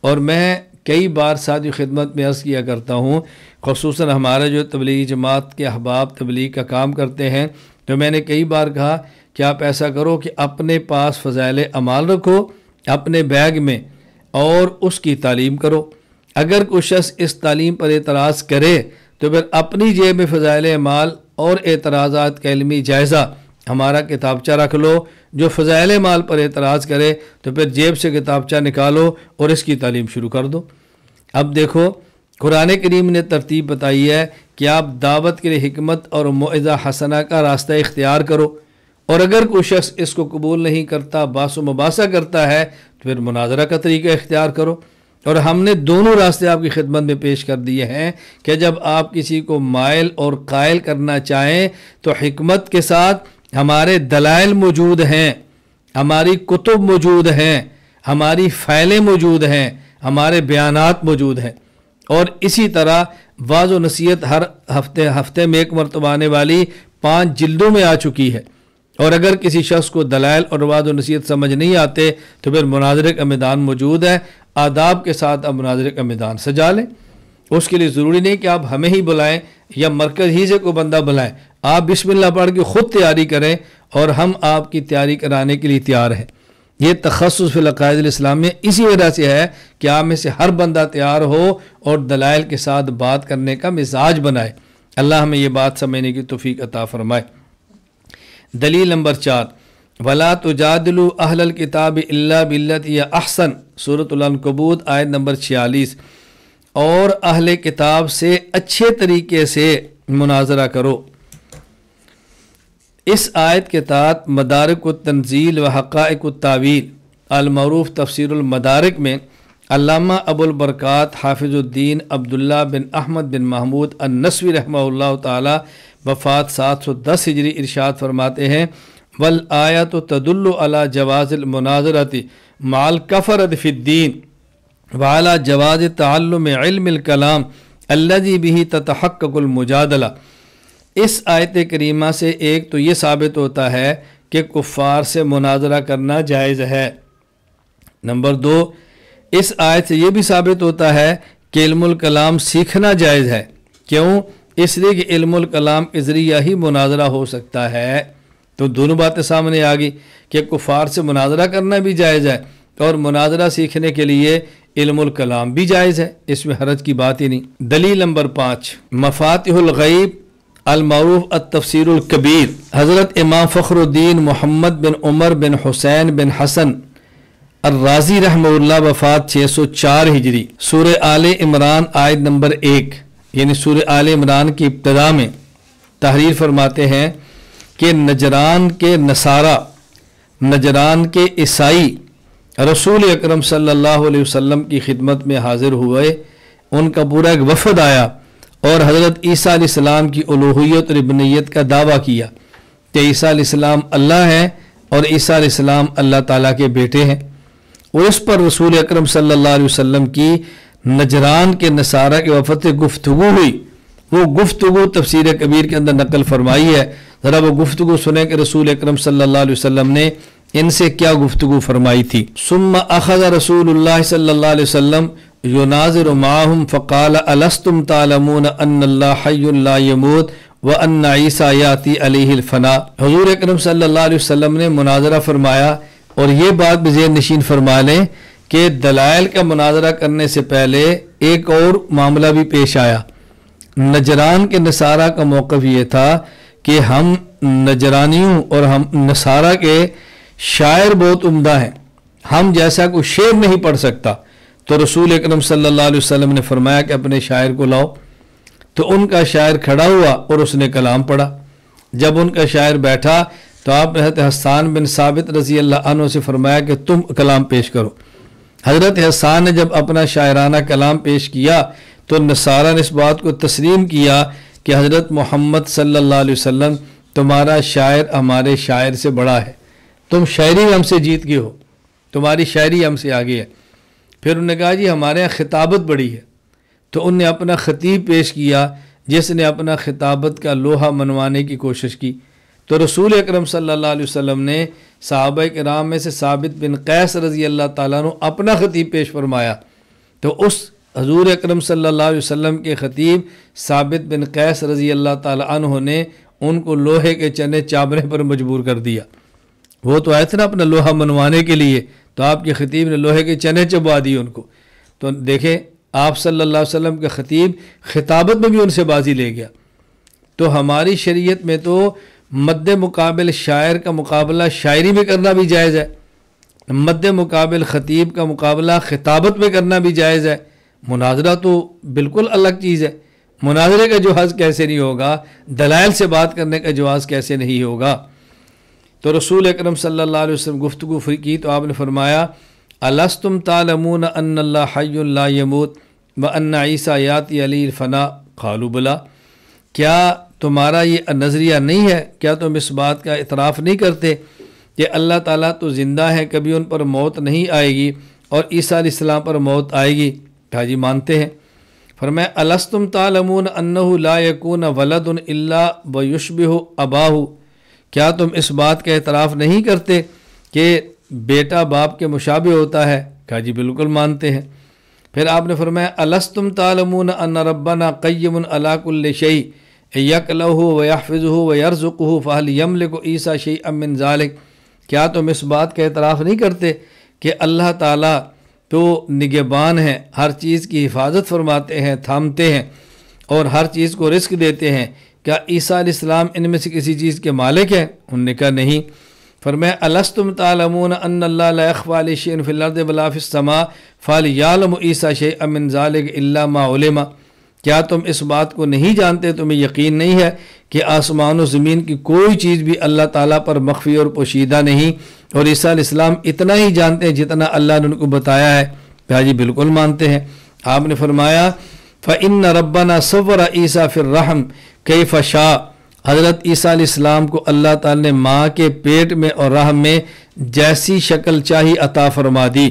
اور میں کئی بار ساتھی خدمت میں عرض کیا کرتا ہوں، خصوصاً ہمارے جو تبلیغی جماعت کے احباب تبلیغ کا کام کرتے ہیں، تو میں نے کئی بار کہا کہ آپ ایسا کرو کہ اپنے پاس فضائل اعمال رکھو اپنے بیگ میں اور اس کی تعلیم کرو۔ اگر کوئی شخص اس تعلیم پر اعتراض کرے تو پھر اپنی جیب میں فضائل اعمال اور اعتراضات کا علمی جائزہ ہمارا کتابچہ رکھ لو۔ جو فضائل اعمال پر اعتراض کرے تو پھر جیب سے کتابچہ نکالو اور اس کی تعلیم شروع کر دو۔ اب دیکھو قرآن کریم نے ترتیب بتائی ہے کہ آپ دعوت کے لیے حکمت اور موعظہ حسنہ کا راستہ اختیار کرو، اور اگر کوئی شخص اس کو قبول نہیں کرتا، باس و مباحثہ کرتا ہے، تو پھر مناظرہ کا طریقہ اختیار کرو۔ اور ہم نے دونوں راستے آپ کی خدمت میں پیش کر دیے ہیں کہ جب آپ کسی کو مائل اور قائل کرنا چاہیں تو حکمت کے ساتھ ہمارے دلائل موجود ہیں، ہماری کتب موجود ہیں، ہماری فائلیں موجود ہیں، ہمارے بیانات موجود ہیں۔ اور اسی طرح واعظ و نصیحت ہر ہفتے میں ایک مرتبہ آنے والی 5 جلدوں میں آ چکی ہے۔ اور اگر کسی شخص کو دلائل اور واعظ و نصیحت سمجھ نہیں آتے تو پھر مناظرے کا میدان موجود ہے، آداب کے ساتھ آپ مناظرے کا میدان سجا لیں۔ اس کے لیے ضروری نہیں کہ آپ ہمیں ہی بلائیں یا مرکز ہی سے کوئی بندہ بلائیں، آپ بسم اللہ پڑھ کے خود تیاری کریں اور ہم آپ کی تیاری کرانے کے لیے تیار ہیں۔ یہ تخصص فی العقائد الاسلامیہ اسی وجہ سے ہے کہ آپ میں سے ہر بندہ تیار ہو اور دلائل کے ساتھ بات کرنے کا مزاج بنائے۔ اللہ ہمیں یہ بات سمجھنے کی توفیق عطا فرمائے۔ دلیل نمبر 4، وَلَا تُجَادِلُوا أَهْلَ الْكِتَابِ إِلَّا بِالَّتِي هِيَ أَحْسَنُ، سورۃ العنکبوت آیت نمبر 46۔ اور اہل کتاب سے اچھے طریقے سے مناظرہ کرو۔ اس آیت کے تحت مدارک التنزیل و حقائق التاویل المعروف تفسیر المدارک میں علامہ ابو البرکات حافظ الدین عبداللہ بن احمد بن محمود النسوی رحمہ اللہ تعالی وفات 710 ہجری ارشاد فرماتے ہیں، والآیات تدل علی جواز المناظرۃ مع الکفرۃ فی الدین وعلی جواز تعلم علم الکلام الذی بہ تتحقق المجادلہ۔ اس آیت کریمہ سے ایک تو یہ ثابت ہوتا ہے کہ کفار سے مناظرہ کرنا جائز ہے۔ نمبر 2، اس آیت سے یہ بھی ثابت ہوتا ہے کہ علم الکلام سیکھنا جائز ہے۔ کیوں؟ اس لیے کہ علم الکلام کے ذریعہ ہی مناظرہ ہو سکتا ہے۔ تو دونوں باتیں سامنے آ گئی کہ کفار سے مناظرہ کرنا بھی جائز ہے اور مناظرہ سیکھنے کے لیے علم الکلام بھی جائز ہے، اس میں حرج کی بات ہی نہیں۔ دلیل نمبر 5، مفاتیح الغیب المعروف التفسیر الکبیر، حضرت امام فخر الدین محمد بن عمر بن حسین بن حسن الرازی رحمہ اللہ وفات 604 ہجری، سورہ آل عمران آیت نمبر 1 یعنی سورہ آل عمران کی ابتدا میں تحریر فرماتے ہیں کہ نجران کے نصارہ، نجران کے عیسائی رسول اکرم صلی اللہ علیہ وسلم کی خدمت میں حاضر ہوئے۔ ان کا پورا ایک وفد آیا اور حضرت عیسیٰ علیہ السلام کی الوہیت اور ابنیت کا دعویٰ کیا کہ عیسیٰ علیہ السلام اللہ ہیں اور عیسیٰ علیہ السلام اللہ تعالیٰ کے بیٹے ہیں۔ اور اس پر رسول اکرم صلی اللہ علیہ وسلم کی نجران کے نصارہ کے وفد سے گفتگو ہوئی۔ وہ گفتگو تفسیر کبیر کے اندر نقل فرمائی ہے، ذرا وہ گفتگو سنیں کہ رسول اکرم صلی اللہ علیہ وسلم نے ان سے کیا گفتگو فرمائی تھی۔ ثم اخذ رسول اللہ صلی اللہ علیہ وسلم يناظر معهم فقال ألستم تعلمون ان اللہ حی لا يموت وان عیسیٰ یاتی علیہ الفنا۔ حضور اکرم صلی اللہ علیہ وسلم نے مناظرہ فرمایا، اور یہ بات بھی ذہن نشین فرما لیں کہ دلائل کا مناظرہ کرنے سے پہلے ایک اور معاملہ بھی پیش آیا۔ نجران کے نصارہ کا موقف یہ تھا کہ ہم نجرانیوں اور ہم نصارہ کے شاعر بہت عمدہ ہیں، ہم جیسا کوئی شعر نہیں پڑھ سکتا۔ تو رسول اکرم صلی اللہ علیہ وسلم نے فرمایا کہ اپنے شاعر کو لاؤ۔ تو ان کا شاعر کھڑا ہوا اور اس نے کلام پڑھا۔ جب ان کا شاعر بیٹھا تو آپ نے حضرت حسان بن ثابت رضی اللہ عنہ سے فرمایا کہ تم کلام پیش کرو۔ حضرت حسان نے جب اپنا شاعرانہ کلام پیش کیا تو نصارہ نے اس بات کو تسلیم کیا کہ حضرت محمد صلی اللہ علیہ وسلم تمہارا شاعر ہمارے شاعر سے بڑا ہے، تم شاعری ہم سے جیت گئے ہو، تمہاری شاعری ہم سے آگے ہے۔ پھر انہوں نے کہا جی ہمارے یہاں خطابت بڑی ہے، تو انہوں نے اپنا خطیب پیش کیا جس نے اپنا خطابت کا لوہا منوانے کی کوشش کی۔ تو رسول اکرم صلی اللہ علیہ وسلم نے صحابہ کرام میں سے ثابت بن قیس رضی اللہ تعالیٰ عنہ اپنا خطیب پیش فرمایا۔ تو اس حضور اکرم صلی اللہ علیہ وسلم کے خطیب ثابت بن قیس رضی اللہ تعالیٰ عنہ نے ان کو لوہے کے چنے چابنے پر مجبور کر دیا۔ وہ تو آئے تھے نا اپنا لوہا منوانے کے لیے، تو آپ کے خطیب نے لوہے کے چنے چبوا دیے ان کو۔ تو دیکھیں آپ صلی اللہ علیہ وسلم کے خطیب خطابت میں بھی ان سے بازی لے گیا۔ تو ہماری شریعت میں تو مد مقابل شاعر کا مقابلہ شاعری میں کرنا بھی جائز ہے، مد مقابل خطیب کا مقابلہ خطابت میں کرنا بھی جائز ہے۔ مناظرہ تو بالکل الگ چیز ہے، مناظرے کا جواز کیسے نہیں ہوگا، دلائل سے بات کرنے کا جواز کیسے نہیں ہوگا۔ تو رسول اکرم صلی اللہ علیہ وسلم گفتگو کی تو آپ نے فرمایا الستم تعلمون ان اللہ حی لا یموت وان عیسیٰ یاتی علی الفنا قالوا بلا، کیا تمہارا یہ نظریہ نہیں ہے، کیا تم اس بات کا اعتراف نہیں کرتے کہ اللہ تعالیٰ تو زندہ ہے، کبھی ان پر موت نہیں آئے گی، اور عیسیٰ علیہ السلام پر موت آئے گی؟ کہا جی مانتے ہیں۔ فرمایا الستم تعلمون انہ لا یکون ولد الا ویشبہ اباہ، کیا تم اس بات کا اعتراف نہیں کرتے کہ بیٹا باپ کے مشابہ ہوتا ہے؟ کہا جی بالکل مانتے ہیں۔ پھر آپ نے فرمایا الستم تعلمون ان ربنا قیم علی کل شیء یکلہ ویحفظہ ویرزقہ فہل یملک عیسیٰ شیئا من ذلک، کیا تم اس بات کا اعتراف نہیں کرتے کہ اللہ تعالیٰ تو نگہبان ہیں، ہر چیز کی حفاظت فرماتے ہیں، تھامتے ہیں اور ہر چیز کو رزق دیتے ہیں، کیا عیسیٰ علیہ السلام ان میں سے کسی چیز کے مالک ہیں؟ انہوں نے کہا نہیں۔ فرمایا الستم تعلمون ان اللہ لا یخفی علیہ شیء فی الارض ولا فی السماء فلیعلم عیسیٰ شیئا من ذلک الا ما علم، کیا تم اس بات کو نہیں جانتے، تمہیں یقین نہیں ہے کہ آسمان و زمین کی کوئی چیز بھی اللہ تعالیٰ پر مخفی اور پوشیدہ نہیں، اور عیسیٰ علیہ السلام اتنا ہی جانتے ہیں جتنا اللہ نے ان کو بتایا ہے؟ کہا جی بالکل مانتے ہیں۔ آپ نے فرمایا فإن ربنا صور عیسیٰ فی الرحم کیف شاء، حضرت عیسیٰ علیہ السلام کو اللہ تعالیٰ نے ماں کے پیٹ میں اور رحم میں جیسی شکل چاہی عطا فرما دی۔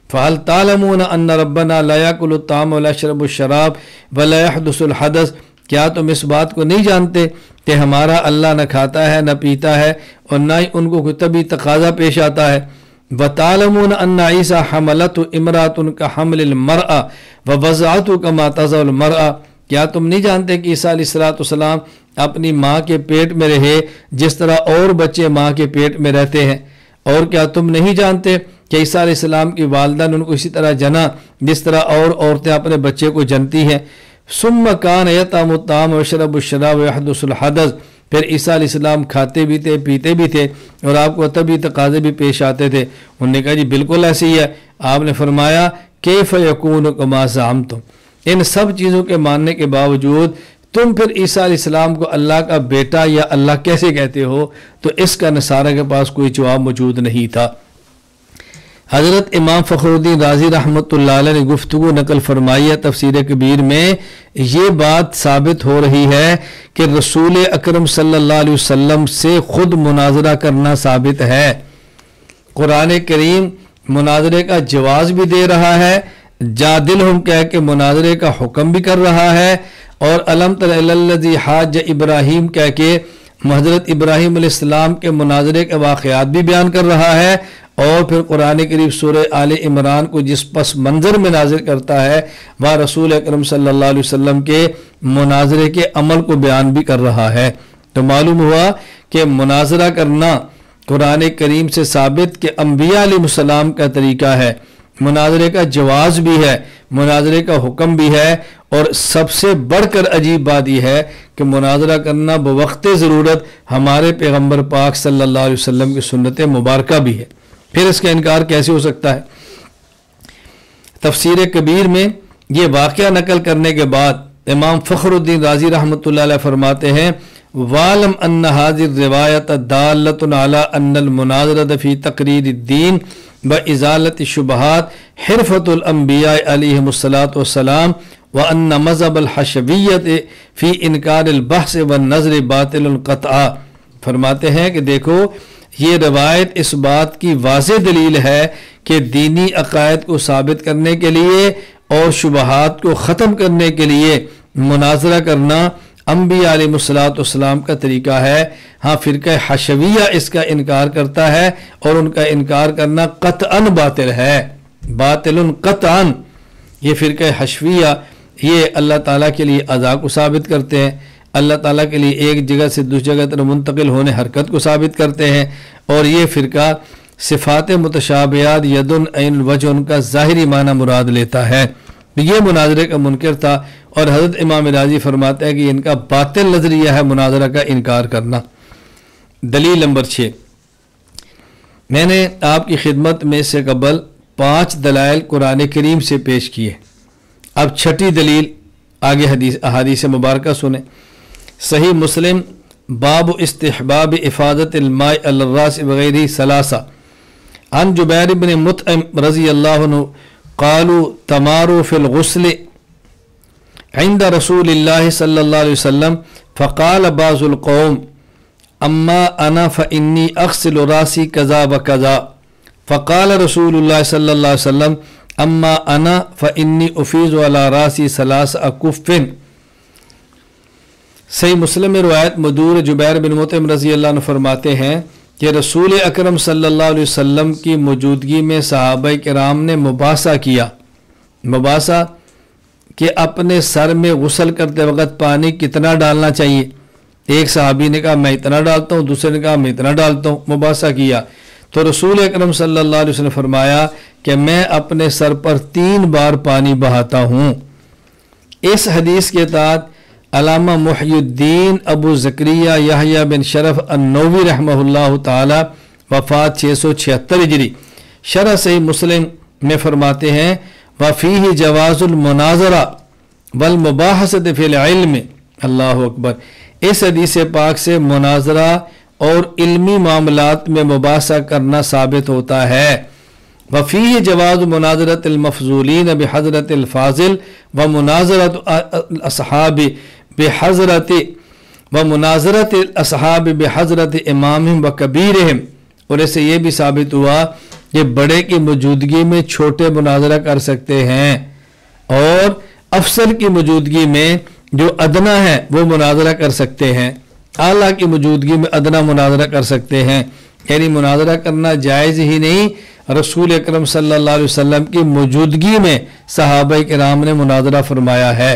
فہل تعلمون ان ربنا لا یاکل الطعام ولا یشرب الشراب ولا یحدث الحدث، کیا تم اس بات کو نہیں جانتے کہ ہمارا اللہ نہ کھاتا ہے نہ پیتا ہے اور نہ ہی ان کو کوئی طبی تقاضا پیش آتا ہے؟ وَتَعْلَمُونَ أَنَّ عِيسَىٰ حَمَلَتْهُ امْرَأَةٌ كَحَمْلِ الْمَرْأَةِ وَوَضَعَتْهُ كَمَا تَضَعُ الْمَرْأَةُ، کیا تم نہیں جانتے کہ عیسیٰ علیہ السلام اپنی ماں کے پیٹ میں رہے جس طرح اور بچے ماں کے پیٹ میں رہتے ہیں؟ اور کیا تم نہیں جانتے کہ عیسیٰ علیہ السلام کی والدہ نے ان کو اسی طرح جنا جس طرح اور عورتیں اپنے بچے کو جنتی ہیں؟ ثم کان یطعم الطعام ویشرب الشراب ویحدث الحدث، پھر عیسیٰ علیہ السلام کھاتے بھی تھے پیتے بھی تھے اور آپ کو طبی تقاضے بھی پیش آتے تھے۔ انہوں نے کہا جی بالکل ایسے ہی ہے۔ آپ نے فرمایا کیف یکون کما زعمتم، ان سب چیزوں کے ماننے کے باوجود تم پھر عیسیٰ علیہ السلام کو اللہ کا بیٹا یا اللہ کیسے کہتے ہو؟ تو اس کا نصارہ کے پاس کوئی جواب موجود نہیں تھا۔ حضرت امام فخر الدین رازی رحمۃ اللہ علیہ نے گفتگو نقل فرمائی ہے تفسیر کبیر میں، یہ بات ثابت ہو رہی ہے کہ رسول اکرم صلی اللہ علیہ وسلم سے خود مناظرہ کرنا ثابت ہے۔ قرآن کریم مناظرے کا جواز بھی دے رہا ہے، جادلہم کہہ کے مناظرے کا حکم بھی کر رہا ہے، اور الم تر الی الذی حاج ابراہیم کہہ کے حضرت ابراہیم علیہ السلام کے مناظرے کے واقعات بھی بیان کر رہا ہے، اور پھر قرآن کریم سورہ آل عمران کو جس پس منظر میں نازل کرتا ہے وہ رسول اکرم صلی اللہ علیہ وسلم کے مناظرے کے عمل کو بیان بھی کر رہا ہے۔ تو معلوم ہوا کہ مناظرہ کرنا قرآن کریم سے ثابت کہ انبیاء علیہ السلام کا طریقہ ہے، مناظرے کا جواز بھی ہے، مناظرے کا حکم بھی ہے، اور سب سے بڑھ کر عجیب بات یہ ہے کہ مناظرہ کرنا بوقت ضرورت ہمارے پیغمبر پاک صلی اللہ علیہ وسلم کی سنت مبارکہ بھی ہے، پھر اس کا انکار کیسے ہو سکتا ہے؟ تفسیر کبیر میں یہ واقعہ نقل کرنے کے بعد امام فخر الدین رازی رحمۃ اللہ علیہ فرماتے ہیں وَعَلَمْ أَنَّ هَذِهِ الرِّوَایَةَ دَالَّةٌ عَلَىٰ أَنَّ الْمُنَاظَرَةَ فِي تَقْرِیرِ الدِّینِ وَإِزَالَةِ الشُّبْهَاتِ حِرْفَةُ الْأَنْبِيَاءِ عَلَيْهِمُ الصَّلَاةُ وَالسَّلَامُ وَأَنَّ مَذْهَبَ الْحَشَوِیَّةِ فِي إِنْکَارِ الْبَحْثِ وَالنَّظْرِ بَاطِلٌ قَطْعًا، فرماتے ہیں کہ دیکھو یہ روایت اس بات کی واضح دلیل ہے کہ دینی عقائد کو ثابت کرنے کے لیے اور شبہات کو ختم کرنے کے لیے مناظرہ کرنا انبیاء علیہ السلام کا طریقہ ہے۔ ہاں فرقہ حشویہ اس کا انکار کرتا ہے، اور ان کا انکار کرنا قطعاً باطل ہے، باطل قطعاً۔ یہ فرقہ حشویہ یہ اللہ تعالیٰ کے لیے اذا کو ثابت کرتے ہیں، اللہ تعالیٰ کے لیے ایک جگہ سے دوسری جگہ تک منتقل ہونے حرکت کو ثابت کرتے ہیں، اور یہ فرقہ صفات متشابہات یدن عین الوجہ ان کا ظاہری معنی مراد لیتا ہے۔ یہ مناظرے کا منکر تھا، اور حضرت امام راضی فرماتے ہیں کہ ان کا باطل نظریہ ہے مناظرہ کا انکار کرنا۔ دلیل نمبر 6، میں نے آپ کی خدمت میں سے قبل 5 دلائل قرآن کریم سے پیش کیے، اب 6ٹھی دلیل آگے احادیث مبارکہ سنیں۔ صحیح مسلم باب استحباب افادت الماء علی الراس بغیر ثلاثہ عن جبیر بن مطعم رضی اللہ عنہ قالوا تماروا فی الغسل عند رسول اللہ صلی اللہ علیہ وسلم فقال بعض القوم اما انا فانی اغسل راسی کذا وکذا فقال رسول اللہ صلی اللہ علیہ وسلم اما انا فانی افیض علی راسی ثلاث اکف۔ صحیح مسلم میں روایت مدور جبیر بن مطعم رضی اللہ عنہ فرماتے ہیں کہ رسول اکرم صلی اللہ علیہ وسلم کی موجودگی میں صحابہ کرام نے مباحثہ کیا، مباحثہ کہ اپنے سر میں غسل کرتے وقت پانی کتنا ڈالنا چاہیے۔ ایک صحابی نے کہا میں اتنا ڈالتا ہوں، دوسرے نے کہا میں اتنا ڈالتا ہوں، مباحثہ کیا تو رسول اکرم صلی اللہ علیہ وسلم نے فرمایا کہ میں اپنے سر پر 3 بار پانی بہاتا ہوں۔ اس حدیث کے تحت علامہ محی الدین ابو زکریہ یحییٰ بن شرف النووی رحمہ اللہ تعالی وفات 676 ہجری شرح صحیح مسلم میں فرماتے ہیں وفیہ جواز المناظرہ والمباحثۃ فی العلم۔ اللہ اکبر۔ اس حدیث پاک سے مناظرہ اور علمی معاملات میں مباحثہ کرنا ثابت ہوتا ہے۔ وفیہ جواز مناظرۃ المفضولین بحضرت الفاضل ومناظرۃ الاصحاب بحضرت ومناظرۃ الاصحاب بحضرت امامہم وکبیرہم۔ اور اس سے یہ بھی ثابت ہوا کہ بڑے کی موجودگی میں چھوٹے مناظرہ کر سکتے ہیں اور افضل کی موجودگی میں جو ادنا ہے وہ مناظرہ کر سکتے ہیں، اعلیٰ کی موجودگی میں ادنا مناظرہ کر سکتے ہیں۔ یعنی مناظرہ کرنا جائز ہی نہیں، رسول اکرم صلی اللہ علیہ وسلم کی موجودگی میں صحابہ کرام نے مناظرہ فرمایا ہے۔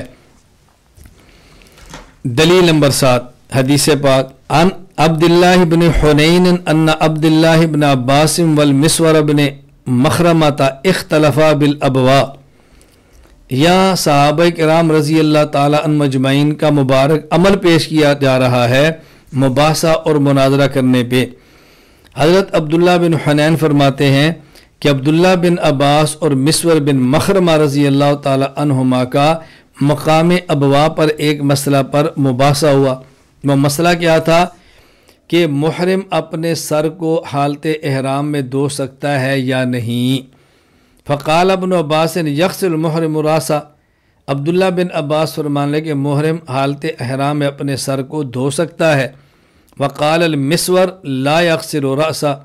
دلیل نمبر 7 حدیث پاک عن عبداللہ بن حنین ان عبداللہ بن عباس والمسور بن مخرمۃ اختلفا بالابواء۔ یہاں صحابہ کرام رضی اللہ تعالی عنہ مجمعین کا مبارک عمل پیش کیا جا رہا ہے مباحثہ اور مناظرہ کرنے پہ۔ حضرت عبداللہ بن حنین فرماتے ہیں کہ عبداللہ بن عباس اور مسور بن مخرمہ رضی اللہ تعالی عنہما کا مقام ابوا پر ایک مسئلہ پر مباحثہ ہوا۔ وہ مسئلہ کیا تھا کہ محرم اپنے سر کو حالت احرام میں دھو سکتا ہے یا نہیں۔ فقال ابن عباس یغسل المحرم راسہ۔ عبداللہ بن عباس فرمان لے کہ محرم حالت احرام میں اپنے سر کو دھو سکتا ہے۔ وقال المسور لا یغسل راسہ۔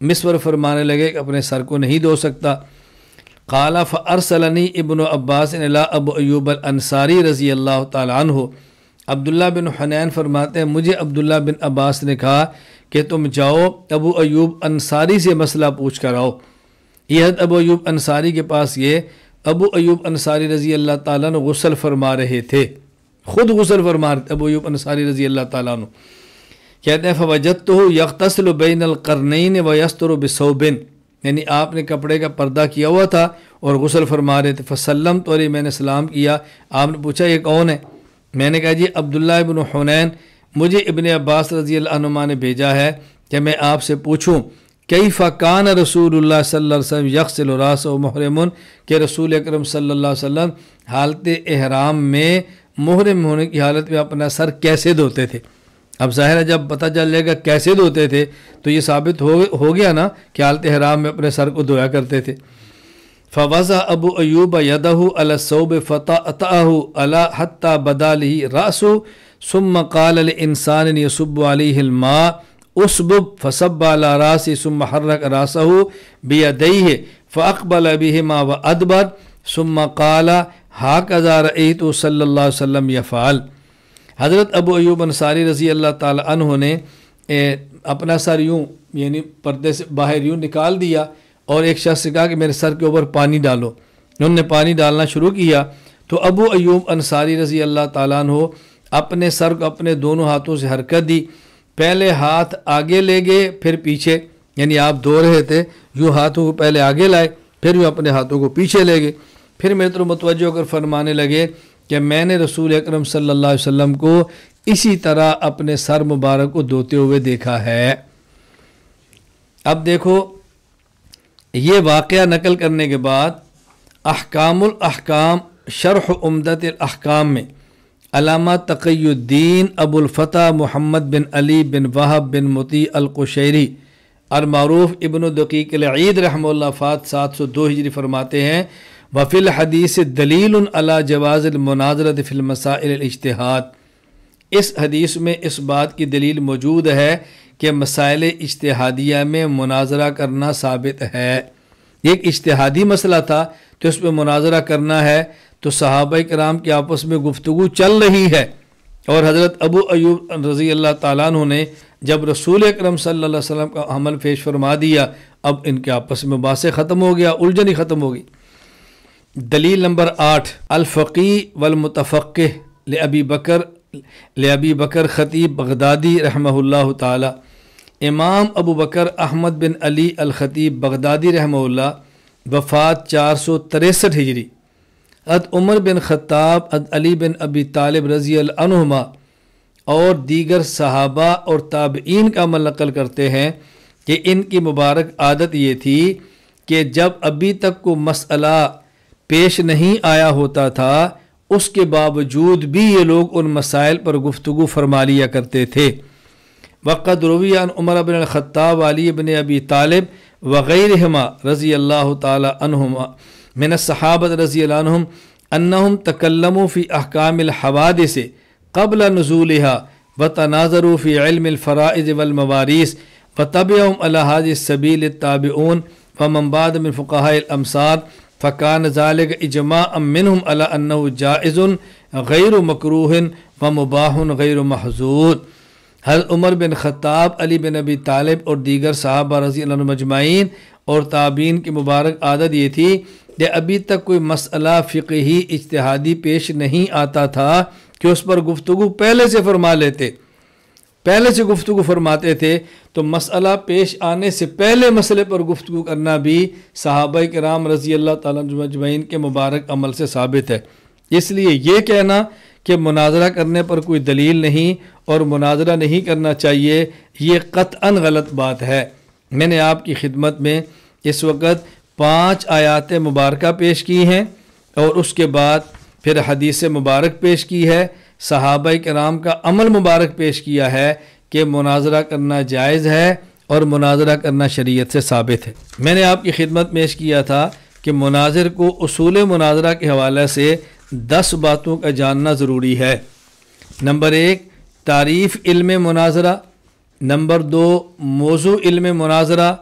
مسور فرمانے لگے کہ اپنے سر کو نہیں دھو سکتا۔ قال فارسلنی ابن عباس الی ابو ایوب الانصاری رضی اللہ تعالی عنہ۔ عبداللہ بن حنین فرماتے ہیں مجھے عبداللہ بن عباس نے کہا کہ تم جاؤ ابو ایوب انصاری سے مسئلہ پوچھ کر آؤ۔ یہ ابو ایوب انصاری کے پاس یہ ابو ایوب انصاری رضی اللہ تعالیٰ عنہ غسل فرما رہے تھے، خود غسل فرما رہے تھے ابو ایوب انصاری رضی اللہ تعالیٰ عنہ۔ کہتے ہیں فوجدتہ یغتسل بین القرنین ویستر بثوب، یعنی آپ نے کپڑے کا پردہ کیا ہوا تھا اور غسل فرما رہے تھے۔ فسلمت علیہ، میں نے سلام کیا۔ آپ نے پوچھا یہ کون ہے؟ میں نے کہا جی عبداللہ ابن حنین، مجھے ابن عباس رضی اللہ عنہما نے بھیجا ہے کہ میں آپ سے پوچھوں کیف کان رسول اللہ صلی اللہ علیہ وسلم یغسل راسہ محرم، کہ رسول اکرم صلی اللہ علیہ وسلم حالت احرام میں محرم ہونے کی حالت میں اپنا سر کیسے دھوتے تھے۔ اب ظاہر ہے جب پتہ چل جائے گا کیسے دھوتے تھے تو یہ ثابت ہو گیا نا کہ حالت احرام میں اپنے سر کو دھویا کرتے تھے۔ فوضع ابو ایوب یدہ علی الثوب فطأطأہ علی حتی بدا لہ رأسہ ثم قال لانسان یصب علیہ الماء اسبب فصب علی رأسہ ثم حرک رأسہ بیدیہ فاقبل بہما وادبر ثم قال ہکذا رأیت صلی اللہ علیہ وسلم یفعل۔ حضرت ابو ایوب انصاری رضی اللہ تعالی عنہ نے اپنا سر یوں یعنی پردے سے باہر یوں نکال دیا اور ایک شخص سے کہا کہ میرے سر کے اوپر پانی ڈالو۔ انہوں نے پانی ڈالنا شروع کیا تو ابو ایوب انصاری رضی اللہ تعالیٰ عنہ اپنے سر کو اپنے دونوں ہاتھوں سے حرکت دی، پہلے ہاتھ آگے لے گئے پھر پیچھے، یعنی آپ دھو رہے تھے یوں ہاتھوں کو پہلے آگے لائے پھر یوں اپنے ہاتھوں کو پیچھے لے گئے، پھر میرے طرف متوجہ ہو کر فرمانے لگے کہ میں نے رسول اکرم صلی اللہ علیہ وسلم کو اسی طرح اپنے سر مبارک کو دھوتے ہوئے دیکھا ہے۔ اب دیکھو یہ واقعہ نقل کرنے کے بعد احکام الاحکام شرح عمدۃ الاحکام میں علامہ تقی الدین ابو الفتح محمد بن علی بن وہب بن مطیع القشیری اور معروف ابن دقیق العید رحمہ اللہ فات 702 ہجری فرماتے ہیں وفی الحدیث دلیل علی جواز المناظرۃ فی المسائل الاجتہاد، اس حدیث میں اس بات کی دلیل موجود ہے کہ مسائل اجتہادیہ میں مناظرہ کرنا ثابت ہے۔ ایک اجتہادی مسئلہ تھا تو اس پہ مناظرہ کرنا ہے، تو صحابہ کرام کے آپس میں گفتگو چل رہی ہے، اور حضرت ابو ایوب رضی اللہ تعالیٰ عنہ نے جب رسول اکرم صلی اللہ علیہ وسلم کا حمل پیش فرما دیا، اب ان کے آپس میں بحث ختم ہو گیا، الجھن ہی ختم ہو گئی۔ دلیل نمبر 8 الفقی والمتفقہ لابی بکر خطیب بغدادی رحمہ اللہ تعالی، امام ابو بکر احمد بن علی الخطیب بغدادی رحمہ اللہ وفات 463 ہجری، حضرت عمر بن خطاب، حضرت علی بن ابی طالب رضی اللہ عنہما اور دیگر صحابہ اور تابعین کا عمل نقل کرتے ہیں کہ ان کی مبارک عادت یہ تھی کہ جب ابھی تک کوئی مسئلہ پیش نہیں آیا ہوتا تھا، اس کے باوجود بھی یہ لوگ ان مسائل پر گفتگو فرما لیا کرتے تھے۔ وقد روی عن عمر بن الخطاب علی بن ابی طالب وغیرہما رضی اللہ تعالی عنہما من الصحابہ رضی اللہ عنہم انہم تکلموا فی احکام الحوادث قبل نزولها وتناظروا فی علم الفرائض والمواريث وتبعهم على هذه السبيل التابعون ومن بعد من فقهاء الامصار فكان ذلك اجماعا منهم على انه جائز غیر مکروہ ومباح غیر محظور۔ حضرت عمر بن خطاب، علی بن ابی طالب اور دیگر صحابہ رضی اللہ عنہم اجمعین اور تابعین کی مبارک عادت یہ تھی کہ ابھی تک کوئی مسئلہ فقہی اجتہادی پیش نہیں آتا تھا کہ اس پر گفتگو پہلے سے فرما لیتے، پہلے سے گفتگو فرماتے تھے، تو مسئلہ پیش آنے سے پہلے مسئلے پر گفتگو کرنا بھی صحابہ کرام رضی اللہ تعالیٰ عنہم اجمعین کے مبارک عمل سے ثابت ہے۔ اس لیے یہ کہنا کہ مناظرہ کرنے پر کوئی دلیل نہیں اور مناظرہ نہیں کرنا چاہیے، یہ قطعاً غلط بات ہے۔ میں نے آپ کی خدمت میں اس وقت 5 آیات مبارکہ پیش کی ہیں اور اس کے بعد پھر حدیث مبارک پیش کی ہے، صحابہ کرام کا عمل مبارک پیش کیا ہے کہ مناظرہ کرنا جائز ہے اور مناظرہ کرنا شریعت سے ثابت ہے۔ میں نے آپ کی خدمت میں پیش کیا تھا کہ مناظر کو اصول مناظرہ کے حوالے سے 10 باتوں کا جاننا ضروری ہے۔ نمبر 1 تعریف علم مناظرہ، نمبر 2 موضوع علم مناظرہ،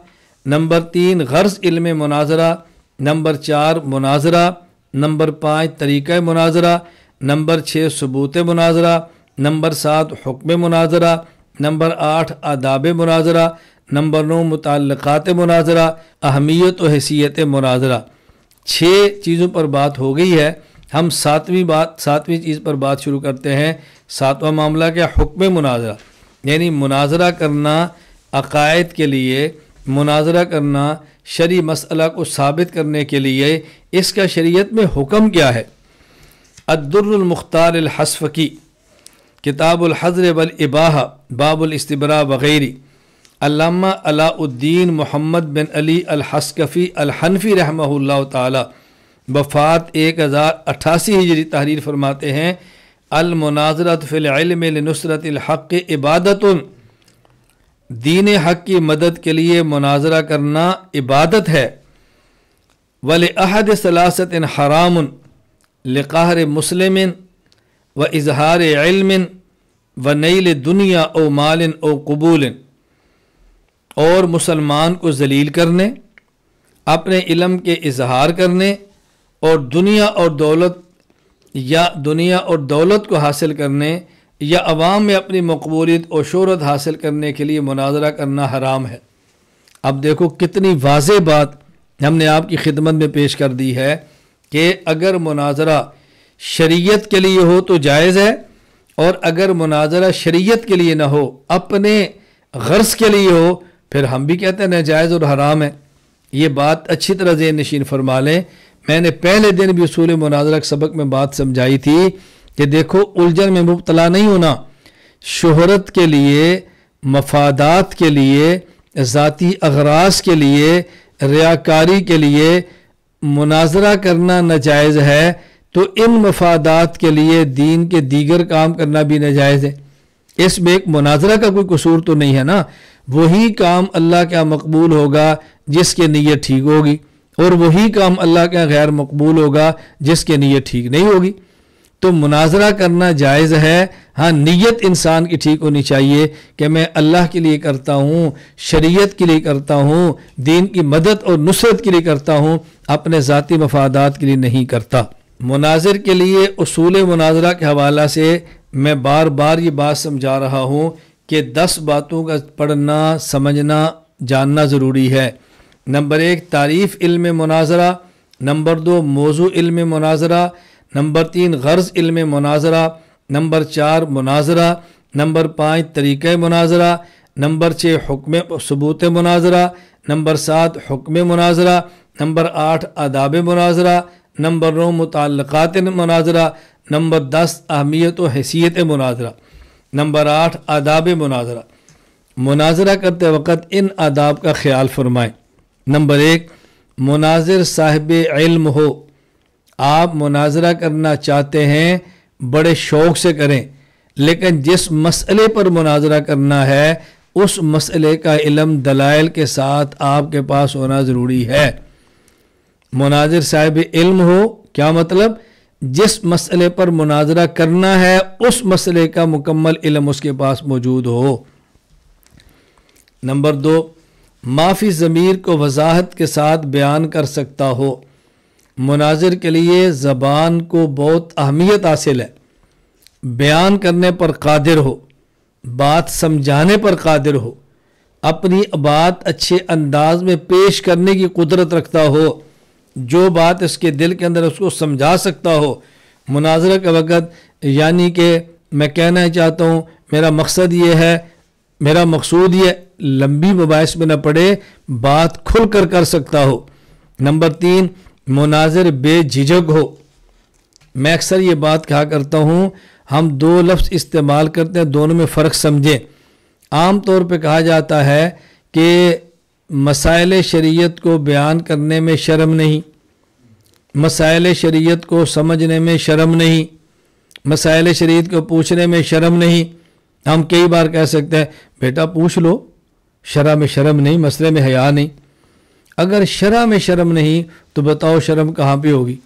نمبر 3 غرض علم مناظرہ، نمبر 4 مناظرہ، نمبر 5 طریقہ مناظرہ، نمبر 6 ثبوت مناظرہ، نمبر 7 حکم مناظرہ، نمبر 8 آداب مناظرہ، نمبر 9 متعلقات مناظرہ، اہمیت و حیثیت مناظرہ۔ 6 چیزوں پر بات ہو گئی ہے، ہم 7ویں چیز پر بات شروع کرتے ہیں۔ 7واں معاملہ کیا؟ حکم مناظرہ، یعنی مناظرہ کرنا عقائد کے لیے، مناظرہ کرنا شرعی مسئلہ کو ثابت کرنے کے لیے اس کا شریعت میں حکم کیا ہے۔ الدر المختار الحصفقی، کتاب الحظر والاباحہ، باب الاستبراء وغیرہ، علامہ علاء الدین محمد بن علی الحصفقی الحنفی رحمہ اللہ تعالی وفات 1088 ہجری تحریر فرماتے ہیں المناظرۃ فی العلم لنصرت الحق عبادت، دین حق کی مدد کے لیے مناظرہ کرنا عبادت ہے۔ وَلِأَحَدِ ثَلَاثَةٍ حَرَامٌ لِقَهْرِ مُسْلِمٍ وَإِظْهَارِ عِلْمٍ وَنَيْلِ دُنْيَا او مال او قبول، اور مسلمان کو ذلیل کرنے، اپنے علم کے اظہار کرنے اور دنیا اور دولت کو حاصل کرنے یا عوام میں اپنی مقبولیت اور شہرت حاصل کرنے کے لیے مناظرہ کرنا حرام ہے۔ اب دیکھو کتنی واضح بات ہم نے آپ کی خدمت میں پیش کر دی ہے کہ اگر مناظرہ شریعت کے لیے ہو تو جائز ہے، اور اگر مناظرہ شریعت کے لیے نہ ہو، اپنے غرض کے لیے ہو، پھر ہم بھی کہتے ہیں ناجائز اور حرام ہے۔ یہ بات اچھی طرح ذہن نشین فرما لیں۔ میں نے پہلے دن بھی اصول مناظرہ کے سبق میں بات سمجھائی تھی کہ دیکھو الجھن میں مبتلا نہیں ہونا، شہرت کے لیے، مفادات کے لیے، ذاتی اغراض کے لیے، ریاکاری کے لیے مناظرہ کرنا ناجائز ہے، تو ان مفادات کے لیے دین کے دیگر کام کرنا بھی ناجائز ہے۔ اس میں ایک مناظرہ کا کوئی قصور تو نہیں ہے نا، وہی کام اللہ کا مقبول ہوگا جس کی نیت ٹھیک ہوگی، اور وہی کام اللہ کا غیر مقبول ہوگا جس کی نیت ٹھیک نہیں ہوگی۔ تو مناظرہ کرنا جائز ہے، ہاں نیت انسان کی ٹھیک ہونی چاہیے کہ میں اللہ کے لیے کرتا ہوں، شریعت کے لیے کرتا ہوں، دین کی مدد اور نصرت کے لیے کرتا ہوں، اپنے ذاتی مفادات کے لیے نہیں کرتا۔ مناظر کے لیے اصول مناظرہ کے حوالہ سے میں بار بار یہ بات سمجھا رہا ہوں کہ 10 باتوں کا پڑھنا، سمجھنا، جاننا ضروری ہے۔ نمبر 1 تعریف علم مناظرہ، نمبر 2 موضوع علم مناظرہ، نمبر 3 غرض علم مناظرہ، نمبر 4 مناظرہ، نمبر 5 طریقہ مناظرہ، نمبر 6 حکم ثبوت مناظرہ، نمبر 7 حکم مناظرہ، نمبر 8 آداب مناظرہ، نمبر 9 متعلقات مناظرہ، نمبر 10 اہمیت و حیثیت مناظرہ، نمبر 8 آداب مناظرہ۔ مناظرہ کرتے وقت ان آداب کا خیال فرمائیں۔ نمبر 1 مناظر صاحب علم ہو۔ آپ مناظرہ کرنا چاہتے ہیں بڑے شوق سے کریں، لیکن جس مسئلے پر مناظرہ کرنا ہے اس مسئلے کا علم دلائل کے ساتھ آپ کے پاس ہونا ضروری ہے۔ مناظر صاحب علم ہو، کیا مطلب؟ جس مسئلے پر مناظرہ کرنا ہے اس مسئلے کا مکمل علم اس کے پاس موجود ہو۔ نمبر 2 معافی ضمیر کو وضاحت کے ساتھ بیان کر سکتا ہو۔ مناظر کے لیے زبان کو بہت اہمیت حاصل ہے، بیان کرنے پر قادر ہو، بات سمجھانے پر قادر ہو، اپنی بات اچھے انداز میں پیش کرنے کی قدرت رکھتا ہو، جو بات اس کے دل کے اندر اس کو سمجھا سکتا ہو۔ مناظرہ کے وقت یعنی کہ میں کہنا چاہتا ہوں، میرا مقصد یہ ہے، میرا مقصود یہ، لمبی مباحث میں نہ پڑے، بات کھل کر کر سکتا ہو۔ نمبر 3 مناظر بے جھجک ہو۔ میں اکثر یہ بات کہا کرتا ہوں، ہم 2 لفظ استعمال کرتے ہیں، دونوں میں فرق سمجھیں۔ عام طور پہ کہا جاتا ہے کہ مسائل شریعت کو بیان کرنے میں شرم نہیں، مسائل شریعت کو سمجھنے میں شرم نہیں، مسائل شریعت کو پوچھنے میں شرم نہیں۔ ہم کئی بار کہہ سکتے ہیں بیٹا پوچھ لو، شرع میں شرم نہیں، مسئلے میں حیا نہیں۔ اگر شرع میں شرم نہیں تو بتاؤ شرم کہاں پہ ہوگی؟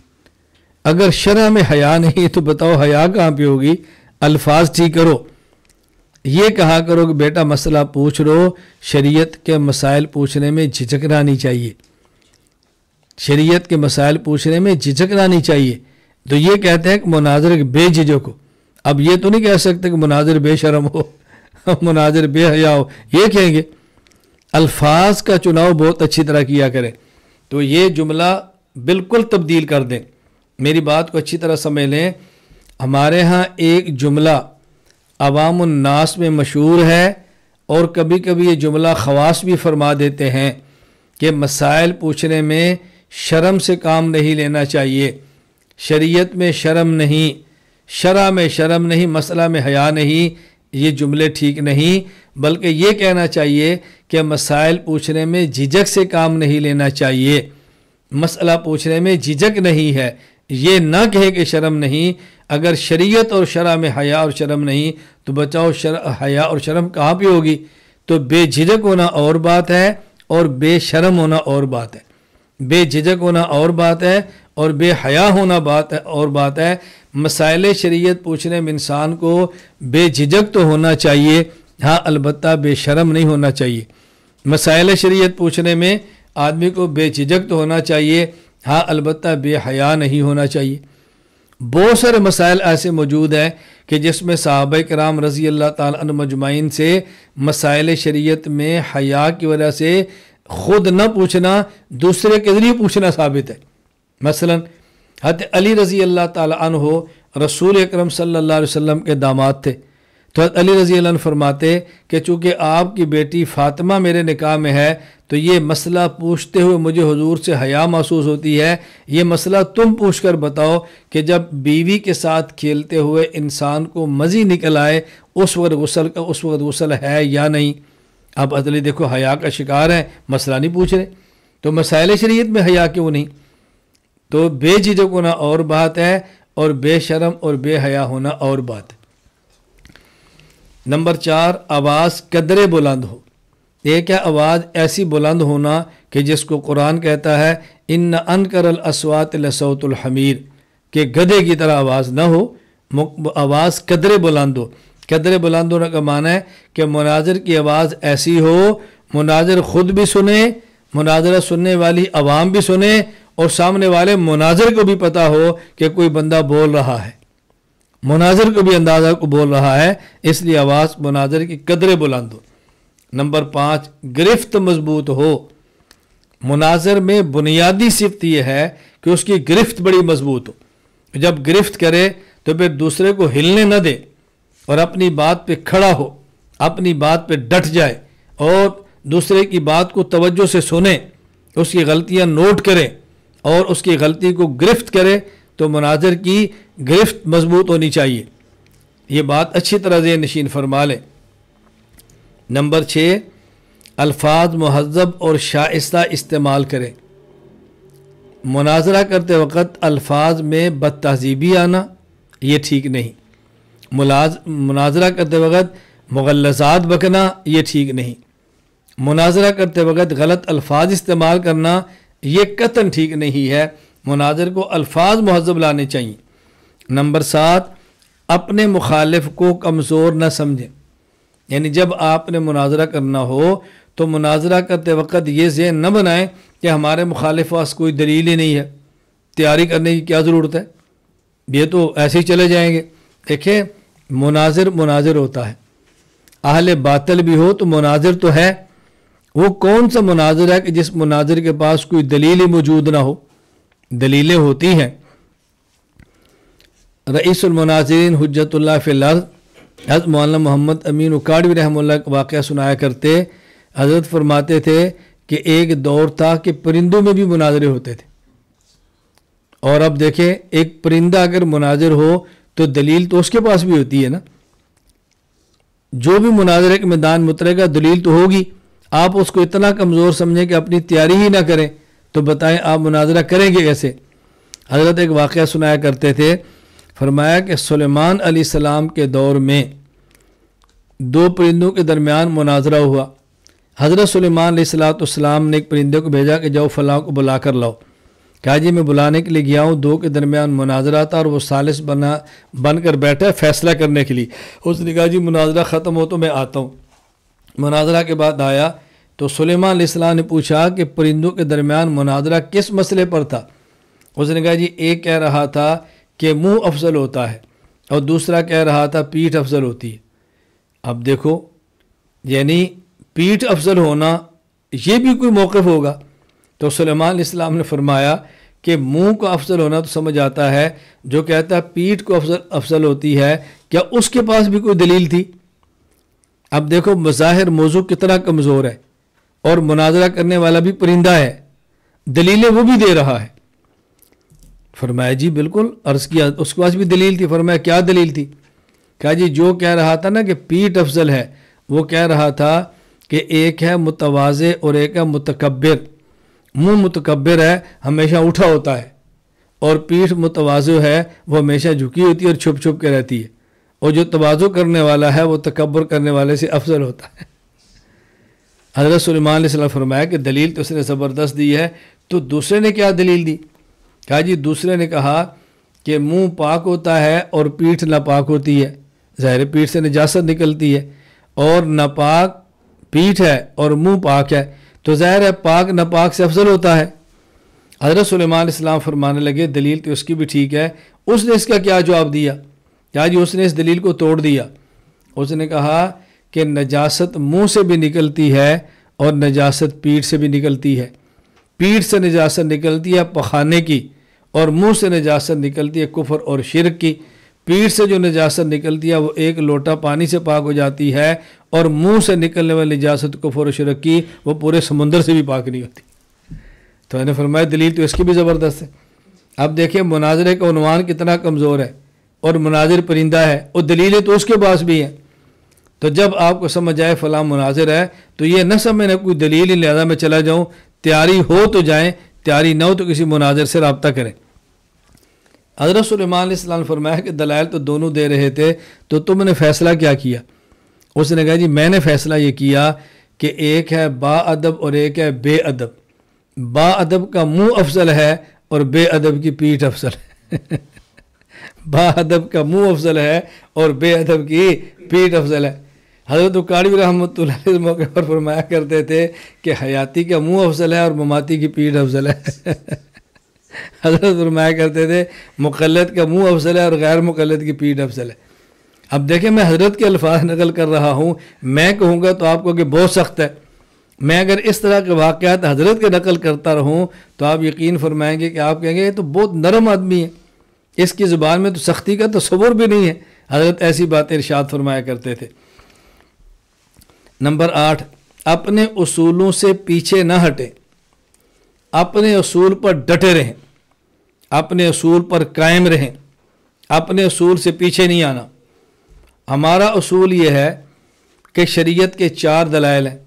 اگر شرع میں حیا نہیں تو بتاؤ حیا کہاں پہ ہوگی؟ الفاظ ٹھیک کرو، یہ کہا کرو کہ بیٹا مسئلہ پوچھ لو۔ شریعت کے مسائل پوچھنے میں جھجکنا نہیں چاہیے، شریعت کے مسائل پوچھنے میں جھجکنا نہیں چاہیے۔ تو یہ کہتے ہیں کہ مناظر بے جھجک ہو۔ اب یہ تو نہیں کہہ سکتے کہ مناظر بے شرم ہو، مناظر بے حیا ہو، یہ کہیں گے۔ الفاظ کا چناؤ بہت اچھی طرح کیا کریں۔ تو یہ جملہ بالکل تبدیل کر دیں، میری بات کو اچھی طرح سمجھ لیں۔ ہمارے ہاں ایک جملہ عوام الناس میں مشہور ہے، اور کبھی کبھی یہ جملہ خواص بھی فرما دیتے ہیں کہ مسائل پوچھنے میں شرم سے کام نہیں لینا چاہیے، شریعت میں شرم نہیں، شرع میں شرم نہیں، مسئلہ میں حیا نہیں۔ یہ جملے ٹھیک نہیں، بلکہ یہ کہنا چاہیے کہ مسائل پوچھنے میں جھجک سے کام نہیں لینا چاہیے، مسئلہ پوچھنے میں جھجک نہیں ہے۔ یہ نہ کہے کہ شرم نہیں۔ اگر شریعت اور شرع میں حیا اور شرم نہیں تو بچاؤ حیا اور شرم کہاں پہ ہوگی؟ تو بے جھجک ہونا اور بات ہے اور بے شرم ہونا اور بات ہے۔ بے جھجک ہونا اور بات ہے اور بے حیا ہونا بات ہے اور بات ہے۔ مسائل شریعت پوچھنے میں انسان کو بے جھجک تو ہونا چاہیے، ہاں البتہ بے شرم نہیں ہونا چاہیے۔ مسائل شریعت پوچھنے میں آدمی کو بے جھجک تو ہونا چاہیے، ہاں البتہ بے حیا نہیں ہونا چاہیے۔ بہت سارے مسائل ایسے موجود ہیں کہ جس میں صحابہ کرام رضی اللہ تعالیٰ عنہ مجمعین سے مسائل شریعت میں حیا کی وجہ سے خود نہ پوچھنا، دوسرے کے ذریعے پوچھنا ثابت ہے۔ مثلا حضرت علی رضی اللہ تعالیٰ عنہ رسول اکرم صلی اللہ علیہ وسلم کے داماد تھے، تو حضرت علی رضی اللہ عنہ فرماتے کہ چونکہ آپ کی بیٹی فاطمہ میرے نکاح میں ہے تو یہ مسئلہ پوچھتے ہوئے مجھے حضور سے حیا محسوس ہوتی ہے، یہ مسئلہ تم پوچھ کر بتاؤ کہ جب بیوی کے ساتھ کھیلتے ہوئے انسان کو مزی نکل آئے اس وقت غسل ہے یا نہیں۔ اب حضرت علی دیکھو، حیا کا شکار ہے، مسئلہ نہیں پوچھ رہے، تو مسائل شریعت میں حیا کیوں نہیں؟ تو بے جھجک ہونا اور بات ہے اور بے شرم اور بے حیا ہونا اور بات ہے۔ نمبر 4، آواز قدرے بلند ہو۔ ایک ہے آواز ایسی بلند ہونا کہ جس کو قرآن کہتا ہے ان انکر الاصوات لصوت الحمیر، کہ گدھے کی طرح آواز نہ ہو، آواز قدرے بلند ہو۔ قدرے بلند ہونے کا معنی ہے کہ مناظر کی آواز ایسی ہو، مناظر خود بھی سنے، مناظرہ سننے والی عوام بھی سنے، اور سامنے والے مناظر کو بھی پتہ ہو کہ کوئی بندہ بول رہا ہے، مناظر کو بھی اندازہ کو بول رہا ہے، اس لیے آواز مناظر کی قدرے بلند ہو۔ نمبر 5، گرفت مضبوط ہو۔ مناظر میں بنیادی صفت یہ ہے کہ اس کی گرفت بڑی مضبوط ہو۔ جب گرفت کرے تو پھر دوسرے کو ہلنے نہ دے اور اپنی بات پہ کھڑا ہو، اپنی بات پہ ڈٹ جائے اور دوسرے کی بات کو توجہ سے سنے، اس کی غلطیاں نوٹ کرے اور اس کی غلطی کو گرفت کرے، تو مناظر کی گرفت مضبوط ہونی چاہیے۔ یہ بات اچھی طرح ذہن نشین فرما لیں۔ نمبر 6، الفاظ مہذب اور شائستہ استعمال کریں۔ مناظرہ کرتے وقت الفاظ میں بد تہذیبی آنا یہ ٹھیک نہیں، مناظرہ کرتے وقت مغلظات بکنا یہ ٹھیک نہیں، مناظرہ کرتے وقت غلط الفاظ استعمال کرنا یہ قطعاً ٹھیک نہیں ہے۔ مناظر کو الفاظ مہذب لانے چاہیے۔ نمبر 7، اپنے مخالف کو کمزور نہ سمجھیں۔ یعنی جب آپ نے مناظرہ کرنا ہو تو مناظرہ کرتے وقت یہ ذہن نہ بنائیں کہ ہمارے مخالف پاس کوئی دلیل ہی نہیں ہے، تیاری کرنے کی کیا ضرورت ہے، یہ تو ایسے ہی چلے جائیں گے۔ دیکھیں، مناظر ہوتا ہے، اہل باطل بھی ہو تو مناظر تو ہے۔ وہ کون سا مناظر ہے کہ جس مناظر کے پاس کوئی دلیل ہی موجود نہ ہو؟ دلیلیں ہوتی ہیں۔ رئیس المناظرین حجت اللہ فی الارض حضرت مولانا محمد امین اکاڑوی رحمہ اللہ کا واقعہ سنایا کرتے۔ حضرت فرماتے تھے کہ ایک دور تھا کہ پرندوں میں بھی مناظرے ہوتے تھے، اور اب دیکھیں ایک پرندہ اگر مناظر ہو تو دلیل تو اس کے پاس بھی ہوتی ہے نا۔ جو بھی مناظرے کے میدان میں اترے گا دلیل تو ہوگی۔ آپ اس کو اتنا کمزور سمجھیں کہ اپنی تیاری ہی نہ کریں تو بتائیں آپ مناظرہ کریں گے کیسے؟ حضرت ایک واقعہ سنایا کرتے تھے، فرمایا کہ سلیمان علیہ السلام کے دور میں 2 پرندوں کے درمیان مناظرہ ہوا۔ حضرت سلیمان علیہ السلام نے ایک پرندے کو بھیجا کہ جاؤ فلاں کو بلا کر لاؤ۔ کہا جی میں بلانے کے لیے گیا ہوں، 2 کے درمیان مناظرہ تھا اور وہ ثالث بن کر بیٹھا ہے فیصلہ کرنے کے لیے۔ اس نے کہا جی مناظرہ ختم ہو تو میں آتا ہوں۔ مناظرہ کے بعد آیا تو سلیمان علیہ السلام نے پوچھا کہ پرندوں کے درمیان مناظرہ کس مسئلے پر تھا؟ اس نے کہا جی ایک کہہ رہا تھا کہ منہ افضل ہوتا ہے اور دوسرا کہہ رہا تھا پیٹھ افضل ہوتی ہے۔ اب دیکھو، یعنی پیٹھ افضل ہونا یہ بھی کوئی موقف ہوگا؟ تو سلیمان علیہ السلام نے فرمایا کہ منہ کو افضل ہونا تو سمجھ آتا ہے، جو کہتا ہے پیٹھ کو افضل ہوتی ہے، کیا اس کے پاس بھی کوئی دلیل تھی؟ اب دیکھو بظاہر موضوع کتنا کمزور ہے اور مناظرہ کرنے والا بھی پرندہ ہے، دلیلیں وہ بھی دے رہا ہے۔ فرمایا جی بالکل، عرض کیا اس کے پاس بھی دلیل تھی۔ فرمایا کیا دلیل تھی؟ کہا جی جو کہہ رہا تھا نا کہ پیٹھ افضل ہے، وہ کہہ رہا تھا کہ ایک ہے متواضع اور ایک ہے متکبر۔ منہ متکبر ہے، ہمیشہ اٹھا ہوتا ہے، اور پیٹھ متواضع ہے، وہ ہمیشہ جھکی ہوتی ہے اور چھپ چھپ کے رہتی ہے، اور جو تواضع کرنے والا ہے وہ تکبر کرنے والے سے افضل ہوتا ہے۔ حضرت سلیمان علیہ السلام فرمایا کہ دلیل تو اس نے زبردست دی ہے، تو دوسرے نے کیا دلیل دی؟ کہا جی دوسرے نے کہا کہ منہ پاک ہوتا ہے اور پیٹھ ناپاک ہوتی ہے، ظاہر پیٹھ سے نجاست نکلتی ہے، اور ناپاک پیٹھ ہے اور منہ پاک ہے، تو ظاہر ہے پاک ناپاک سے افضل ہوتا ہے۔ حضرت سلیمان علیہ السلام فرمانے لگے دلیل تو اس کی بھی ٹھیک ہے۔ اس نے اس کا کیا جواب دیا؟ کیا جی اس نے اس دلیل کو توڑ دیا۔ اس نے کہا کہ نجاست منہ سے بھی نکلتی ہے اور نجاست پیٹھ سے بھی نکلتی ہے۔ پیٹھ سے نجاست نکلتی ہے پخانے کی، اور منہ سے نجاست نکلتی ہے کفر اور شرک کی۔ پیٹھ سے جو نجاست نکلتی ہے وہ ایک لوٹا پانی سے پاک ہو جاتی ہے، اور منہ سے نکلنے والی نجاست کفر و شرک کی وہ پورے سمندر سے بھی پاک نہیں ہوتی۔ تو میں نے فرمایا دلیل تو اس کی بھی زبردست ہے۔ اب دیکھیں مناظرے کا عنوان کتنا کمزور ہے، اور مناظر پرندہ ہے، اور دلیلیں تو اس کے پاس بھی ہیں۔ تو جب آپ کو سمجھ آئے فلاں مناظر ہے تو یہ نہ سمجھنا کوئی دلیل ہی لہذا میں چلا جاؤں، تیاری ہو تو جائیں، تیاری نہ ہو تو کسی مناظر سے رابطہ کریں۔ حضرت سلیمان علیہ السلام نے فرمایا کہ دلائل تو دونوں دے رہے تھے، تو تم نے فیصلہ کیا کیا؟ اس نے کہا جی میں نے فیصلہ یہ کیا کہ ایک ہے با ادب اور ایک ہے بے ادب، با ادب کا منہ افضل ہے اور بے ادب کی پیٹھ افضل ہے با ادب کا منہ افضل ہے اور بے ادب کی پیٹھ افضل ہے۔ حضرت کاڑوی رحمۃ اللہ علیہ اس موقع پر فرمایا کرتے تھے کہ حیاتی کا منہ افضل ہے اور مماتی کی پیٹھ افضل ہے حضرت فرمایا کرتے تھے مقلد کا منہ افضل ہے اور غیر مقلد کی پیٹھ افضل ہے۔ اب دیکھیں میں حضرت کے الفاظ نقل کر رہا ہوں، میں کہوں گا تو آپ کو کہ بہت سخت ہے، میں اگر اس طرح کے واقعات حضرت کے نقل کرتا رہوں تو آپ یقین فرمائیں گے کہ آپ کہیں گے یہ تو بہت نرم آدمی ہے، اس کی زبان میں تو سختی کا تصور بھی نہیں ہے۔ حضرت ایسی باتیں ارشاد فرمایا کرتے تھے۔ نمبر 8، اپنے اصولوں سے پیچھے نہ ہٹیں، اپنے اصول پر ڈٹے رہیں، اپنے اصول پر قائم رہیں، اپنے اصول سے پیچھے نہیں آنا۔ ہمارا اصول یہ ہے کہ شریعت کے 4 دلائل ہیں،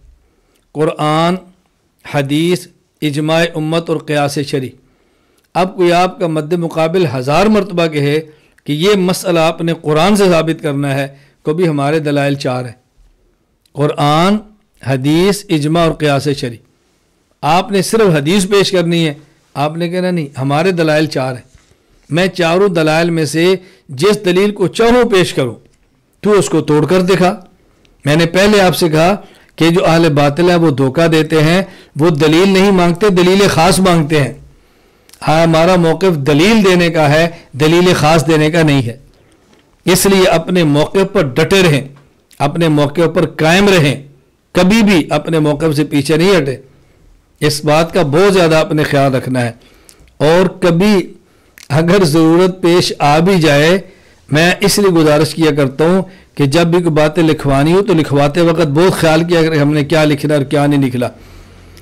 قرآن، حدیث، اجماع امت اور قیاس شرعی۔ اب کوئی آپ کا مد مقابل 1000 مرتبہ کہے کہ یہ مسئلہ آپ نے قرآن سے ثابت کرنا ہے، کبھی ہمارے دلائل 4 ہیں، قرآن، حدیث، اجماع اور قیاس شرعی۔ آپ نے صرف حدیث پیش کرنی ہے، آپ نے کہنا نہیں ہمارے دلائل 4 ہیں، میں چاروں دلائل میں سے جس دلیل کو چاہوں پیش کروں تو اس کو توڑ کر دکھا۔ میں نے پہلے آپ سے کہا کہ جو اہل باطل ہے وہ دھوکہ دیتے ہیں، وہ دلیل نہیں مانگتے، دلیل خاص مانگتے ہیں۔ ہاں ہمارا موقف دلیل دینے کا ہے، دلیل خاص دینے کا نہیں ہے۔ اس لیے اپنے موقف پر ڈٹے رہیں، اپنے موقع پر قائم رہیں، کبھی بھی اپنے موقف سے پیچھے نہیں ہٹے۔ اس بات کا بہت زیادہ اپنے خیال رکھنا ہے۔ اور کبھی اگر ضرورت پیش آ بھی جائے، میں اس لیے گزارش کیا کرتا ہوں کہ جب بھی کوئی باتیں لکھوانی ہو تو لکھواتے وقت بہت خیال کیا کہ ہم نے کیا لکھنا اور کیا نہیں لکھنا۔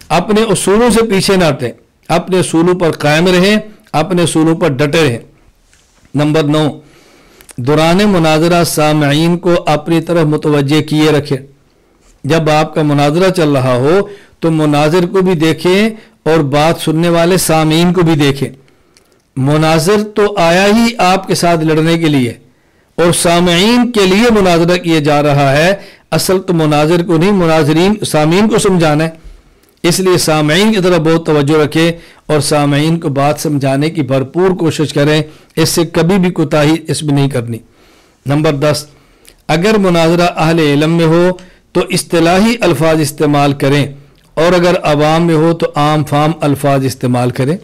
اپنے اصولوں سے پیچھے نہ ہٹیں، اپنے اصولوں پر قائم رہیں، اپنے اصولوں پر ڈٹے رہیں۔ نمبر 9، دوران مناظرہ سامعین کو اپنی طرف متوجہ کیے رکھیں۔ جب آپ کا مناظرہ چل رہا ہو تو مناظر کو بھی دیکھیں اور بات سننے والے سامعین کو بھی دیکھیں۔ مناظر تو آیا ہی آپ کے ساتھ لڑنے کے لیے اور سامعین کے لیے مناظرہ کیا جا رہا ہے، اصل تو مناظر کو نہیں، مناظرین سامعین کو سمجھانا ہے۔ اس لیے سامعین کی طرف بہت توجہ رکھیں اور سامعین کو بات سمجھانے کی بھرپور کوشش کریں، اس سے کبھی بھی کوتاہی اس میں نہیں کرنی۔ نمبر 10، اگر مناظرہ اہل علم میں ہو تو اصطلاحی الفاظ استعمال کریں اور اگر عوام میں ہو تو عام فام الفاظ استعمال کریں۔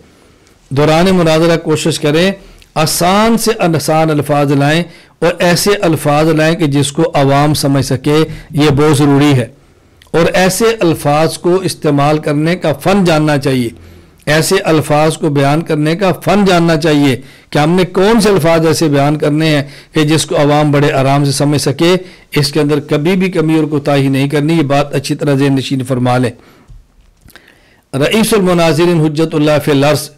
دوران مناظرہ کوشش کریں آسان سے آسان الفاظ لائیں اور ایسے الفاظ لائیں کہ جس کو عوام سمجھ سکے، یہ بہت ضروری ہے۔ اور ایسے الفاظ کو استعمال کرنے کا فن جاننا چاہیے، ایسے الفاظ کو بیان کرنے کا فن جاننا چاہیے کہ ہم نے کون سے الفاظ ایسے بیان کرنے ہیں کہ جس کو عوام بڑے آرام سے سمجھ سکے۔ اس کے اندر کبھی بھی کمی اور کوتاہی نہیں کرنی، یہ بات اچھی طرح ذہن نشین فرما لیں۔ رئیس المناظرین حجت اللہ فی الارض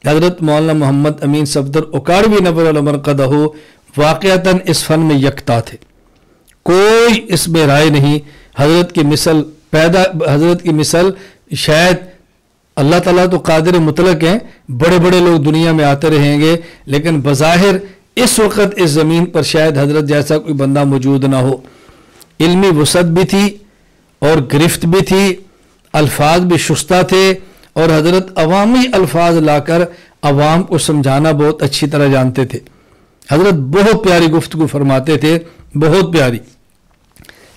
حضرت مولانا محمد امین صفدر اکاڑوی نور المرقدہ واقعتاً اس فن میں یکتا تھے، کوئی اس میں رائے نہیں۔ حضرت کی مثل شاید اللہ تعالیٰ تو قادر مطلق ہیں، بڑے بڑے لوگ دنیا میں آتے رہیں گے، لیکن بظاہر اس وقت اس زمین پر شاید حضرت جیسا کوئی بندہ موجود نہ ہو۔ علمی وسعت بھی تھی اور گرفت بھی تھی، الفاظ بھی شستہ تھے اور حضرت عوامی الفاظ لا کر عوام کو سمجھانا بہت اچھی طرح جانتے تھے۔ حضرت بہت پیاری گفتگو فرماتے تھے، بہت پیاری۔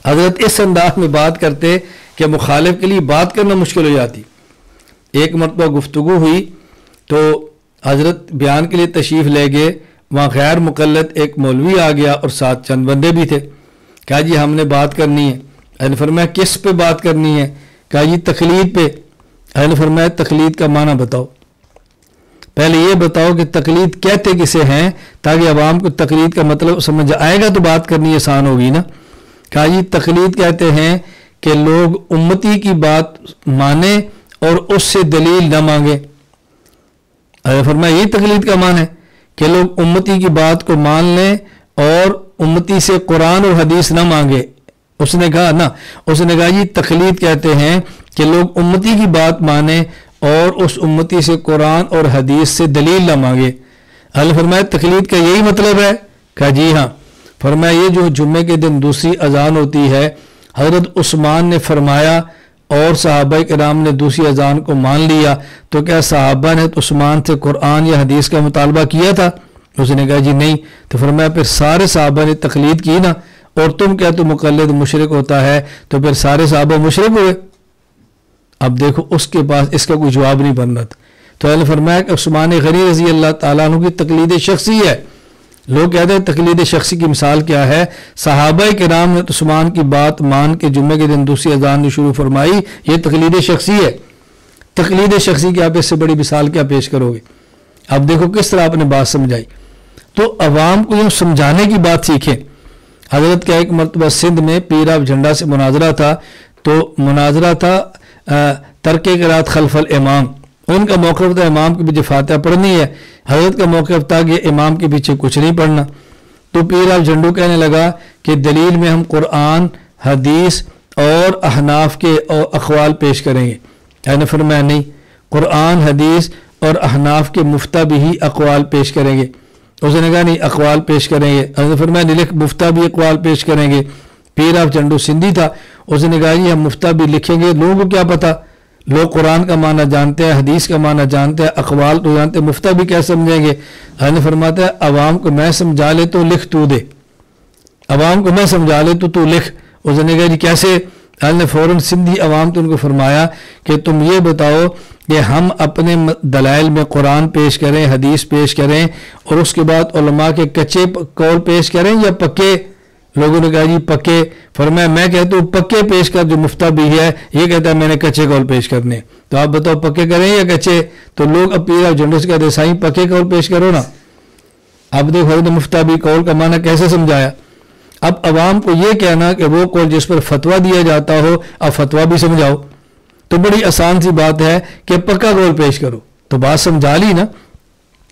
حضرت اس انداز میں بات کرتے کہ مخالف کے لیے بات کرنا مشکل ہو جاتی۔ ایک مرتبہ گفتگو ہوئی تو حضرت بیان کے لیے تشریف لے گئے، وہاں غیر مقلد ایک مولوی آ گیا اور ساتھ چند بندے بھی تھے۔ کہا جی ہم نے بات کرنی ہے۔ حضرت نے فرمایا کس پہ بات کرنی ہے؟ کہا جی تقلید پہ۔ حضرت نے فرمایا تقلید کا معنی بتاؤ، پہلے یہ بتاؤ کہ تقلید کہتے کسے ہیں تاکہ عوام کو تقلید کا مطلب سمجھ آئے گا تو بات کرنی آسان ہوگی نا۔ کہا جی تقلید کہتے ہیں کہ لوگ امتی کی بات مانیں اور اس سے دلیل نہ مانگے۔ حضرت فرمایا یہ تقلید کا معنی ہے کہ لوگ امتی کی بات کو مان لیں اور امتی سے قرآن اور حدیث نہ مانگے۔ اس نے کہا نا، اس نے کہا جی تقلید کہتے ہیں کہ لوگ امتی کی بات مانیں اور اس امتی سے قرآن اور حدیث سے دلیل نہ مانگے۔ اللہ فرمایا تقلید کا یہی مطلب ہے؟ کہا جی ہاں۔ فرمایا یہ جو جمعے کے دن دوسری اذان ہوتی ہے، حضرت عثمان نے فرمایا اور صحابہ کرام نے دوسری اذان کو مان لیا، تو کیا صحابہ نے عثمان سے قرآن یا حدیث کا مطالبہ کیا تھا؟ اس نے کہا جی نہیں۔ تو فرمایا پھر سارے صحابہ نے تقلید کی نا، اور تم کیا تو مقلد مشرک ہوتا ہے، تو پھر سارے صحابہ مشرک ہوئے؟ اب دیکھو اس کے پاس اس کا کوئی جواب نہیں بن رہا تھا۔ تو اللہ فرمایا کہ عثمان غنی رضی اللہ تعالیٰ عنہ کی تقلید شخصی ہے۔ لوگ کہتے ہیں تقلید شخصی کی مثال کیا ہے؟ صحابہ کرام نے عثمان کی بات مان کے جمعے کے دن دوسری اذان نے شروع فرمائی، یہ تقلید شخصی ہے۔ تقلید شخصی کی آپ اس سے بڑی مثال کیا پیش کرو گے؟ اب دیکھو کس طرح آپ نے بات سمجھائی۔ تو عوام کو یوں سمجھانے کی بات سیکھیں۔ حضرت کا ایک مرتبہ سندھ میں پیر آف جھنڈا سے مناظرہ تھا، تو مناظرہ تھا ترک قرات خلف الامام۔ ان کا موقف تھا امام کے پیچھے فاتحہ پڑھنی ہے، حضرت کا موقف تھا کہ امام کے پیچھے کچھ نہیں پڑھنا۔ تو پیر آف جھنڈو کہنے لگا کہ دلیل میں ہم قرآن، حدیث اور احناف کے اقوال پیش کریں گے۔ میں نے فرمایا نہیں، قرآن، حدیث اور احناف کے مفتہ بھی ہی اقوال پیش کریں گے۔ اس نے کہا نہیں، اقوال پیش کریں گے۔ حضرت نے فرمایا نہیں، مفتہ بھی اقوال پیش کریں گے۔ پیر آف جھنڈو سندھی تھا، اس نے کہا جی ہم مفتہ بھی لکھیں گے، لوگوں کو کیا پتہ، لوگ قرآن کا معنی جانتے ہیں، حدیث کا معنی جانتے ہیں، اقوال تو جانتے ہیں، مفتہ بھی کیا سمجھیں گے؟ حضرت نے فرماتا ہے عوام کو میں سمجھا لے تو لکھ تو دے، عوام کو میں سمجھا لے تو لکھ۔ اس نے کہا جی کیسے؟ حضرت نے فوراً سندھی عوام تو ان کو فرمایا کہ تم یہ بتاؤ کہ ہم اپنے دلائل میں قرآن پیش کریں، حدیث پیش کریں، اور اس کے بعد علماء کے کچے قول پیش کریں یا پکے؟ لوگوں نے کہا جی پکے۔ فرمایا میں کہتا ہوں پکے پیش کر، جو مفتہ بھی ہے یہ کہتا ہے میں نے کچے قول پیش کرنے، تو آپ بتاؤ پکے کریں یا کچے؟ تو لوگ اب پیر آف جھنڈو سے کہتے ہیں سائیں پکے قول پیش کرو نا۔ اب دیکھو حضرت مفتہ بھی قول کا معنی کیسے سمجھایا۔ اب عوام کو یہ کہنا کہ وہ قول جس پر فتویٰ دیا جاتا ہو اب فتویٰ بھی سمجھاؤ، تو بڑی آسان سی بات ہے کہ پکا قول پیش کرو، تو بات سمجھا لی نا۔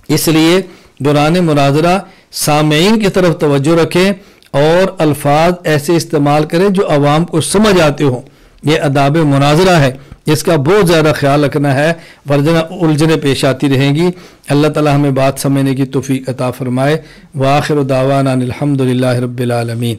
اس لیے دوران مناظرہ سامعین کی طرف توجہ رکھیں اور الفاظ ایسے استعمال کریں جو عوام کو سمجھ آتے ہوں۔ یہ آداب مناظرہ ہے، اس کا بہت زیادہ خیال رکھنا ہے، ورنہ الجھنیں پیش آتی رہیں گی۔ اللہ تعالی ہمیں بات سمجھنے کی توفیق عطا فرمائے۔ وآخر دعوانا الحمد للہ رب العالمین۔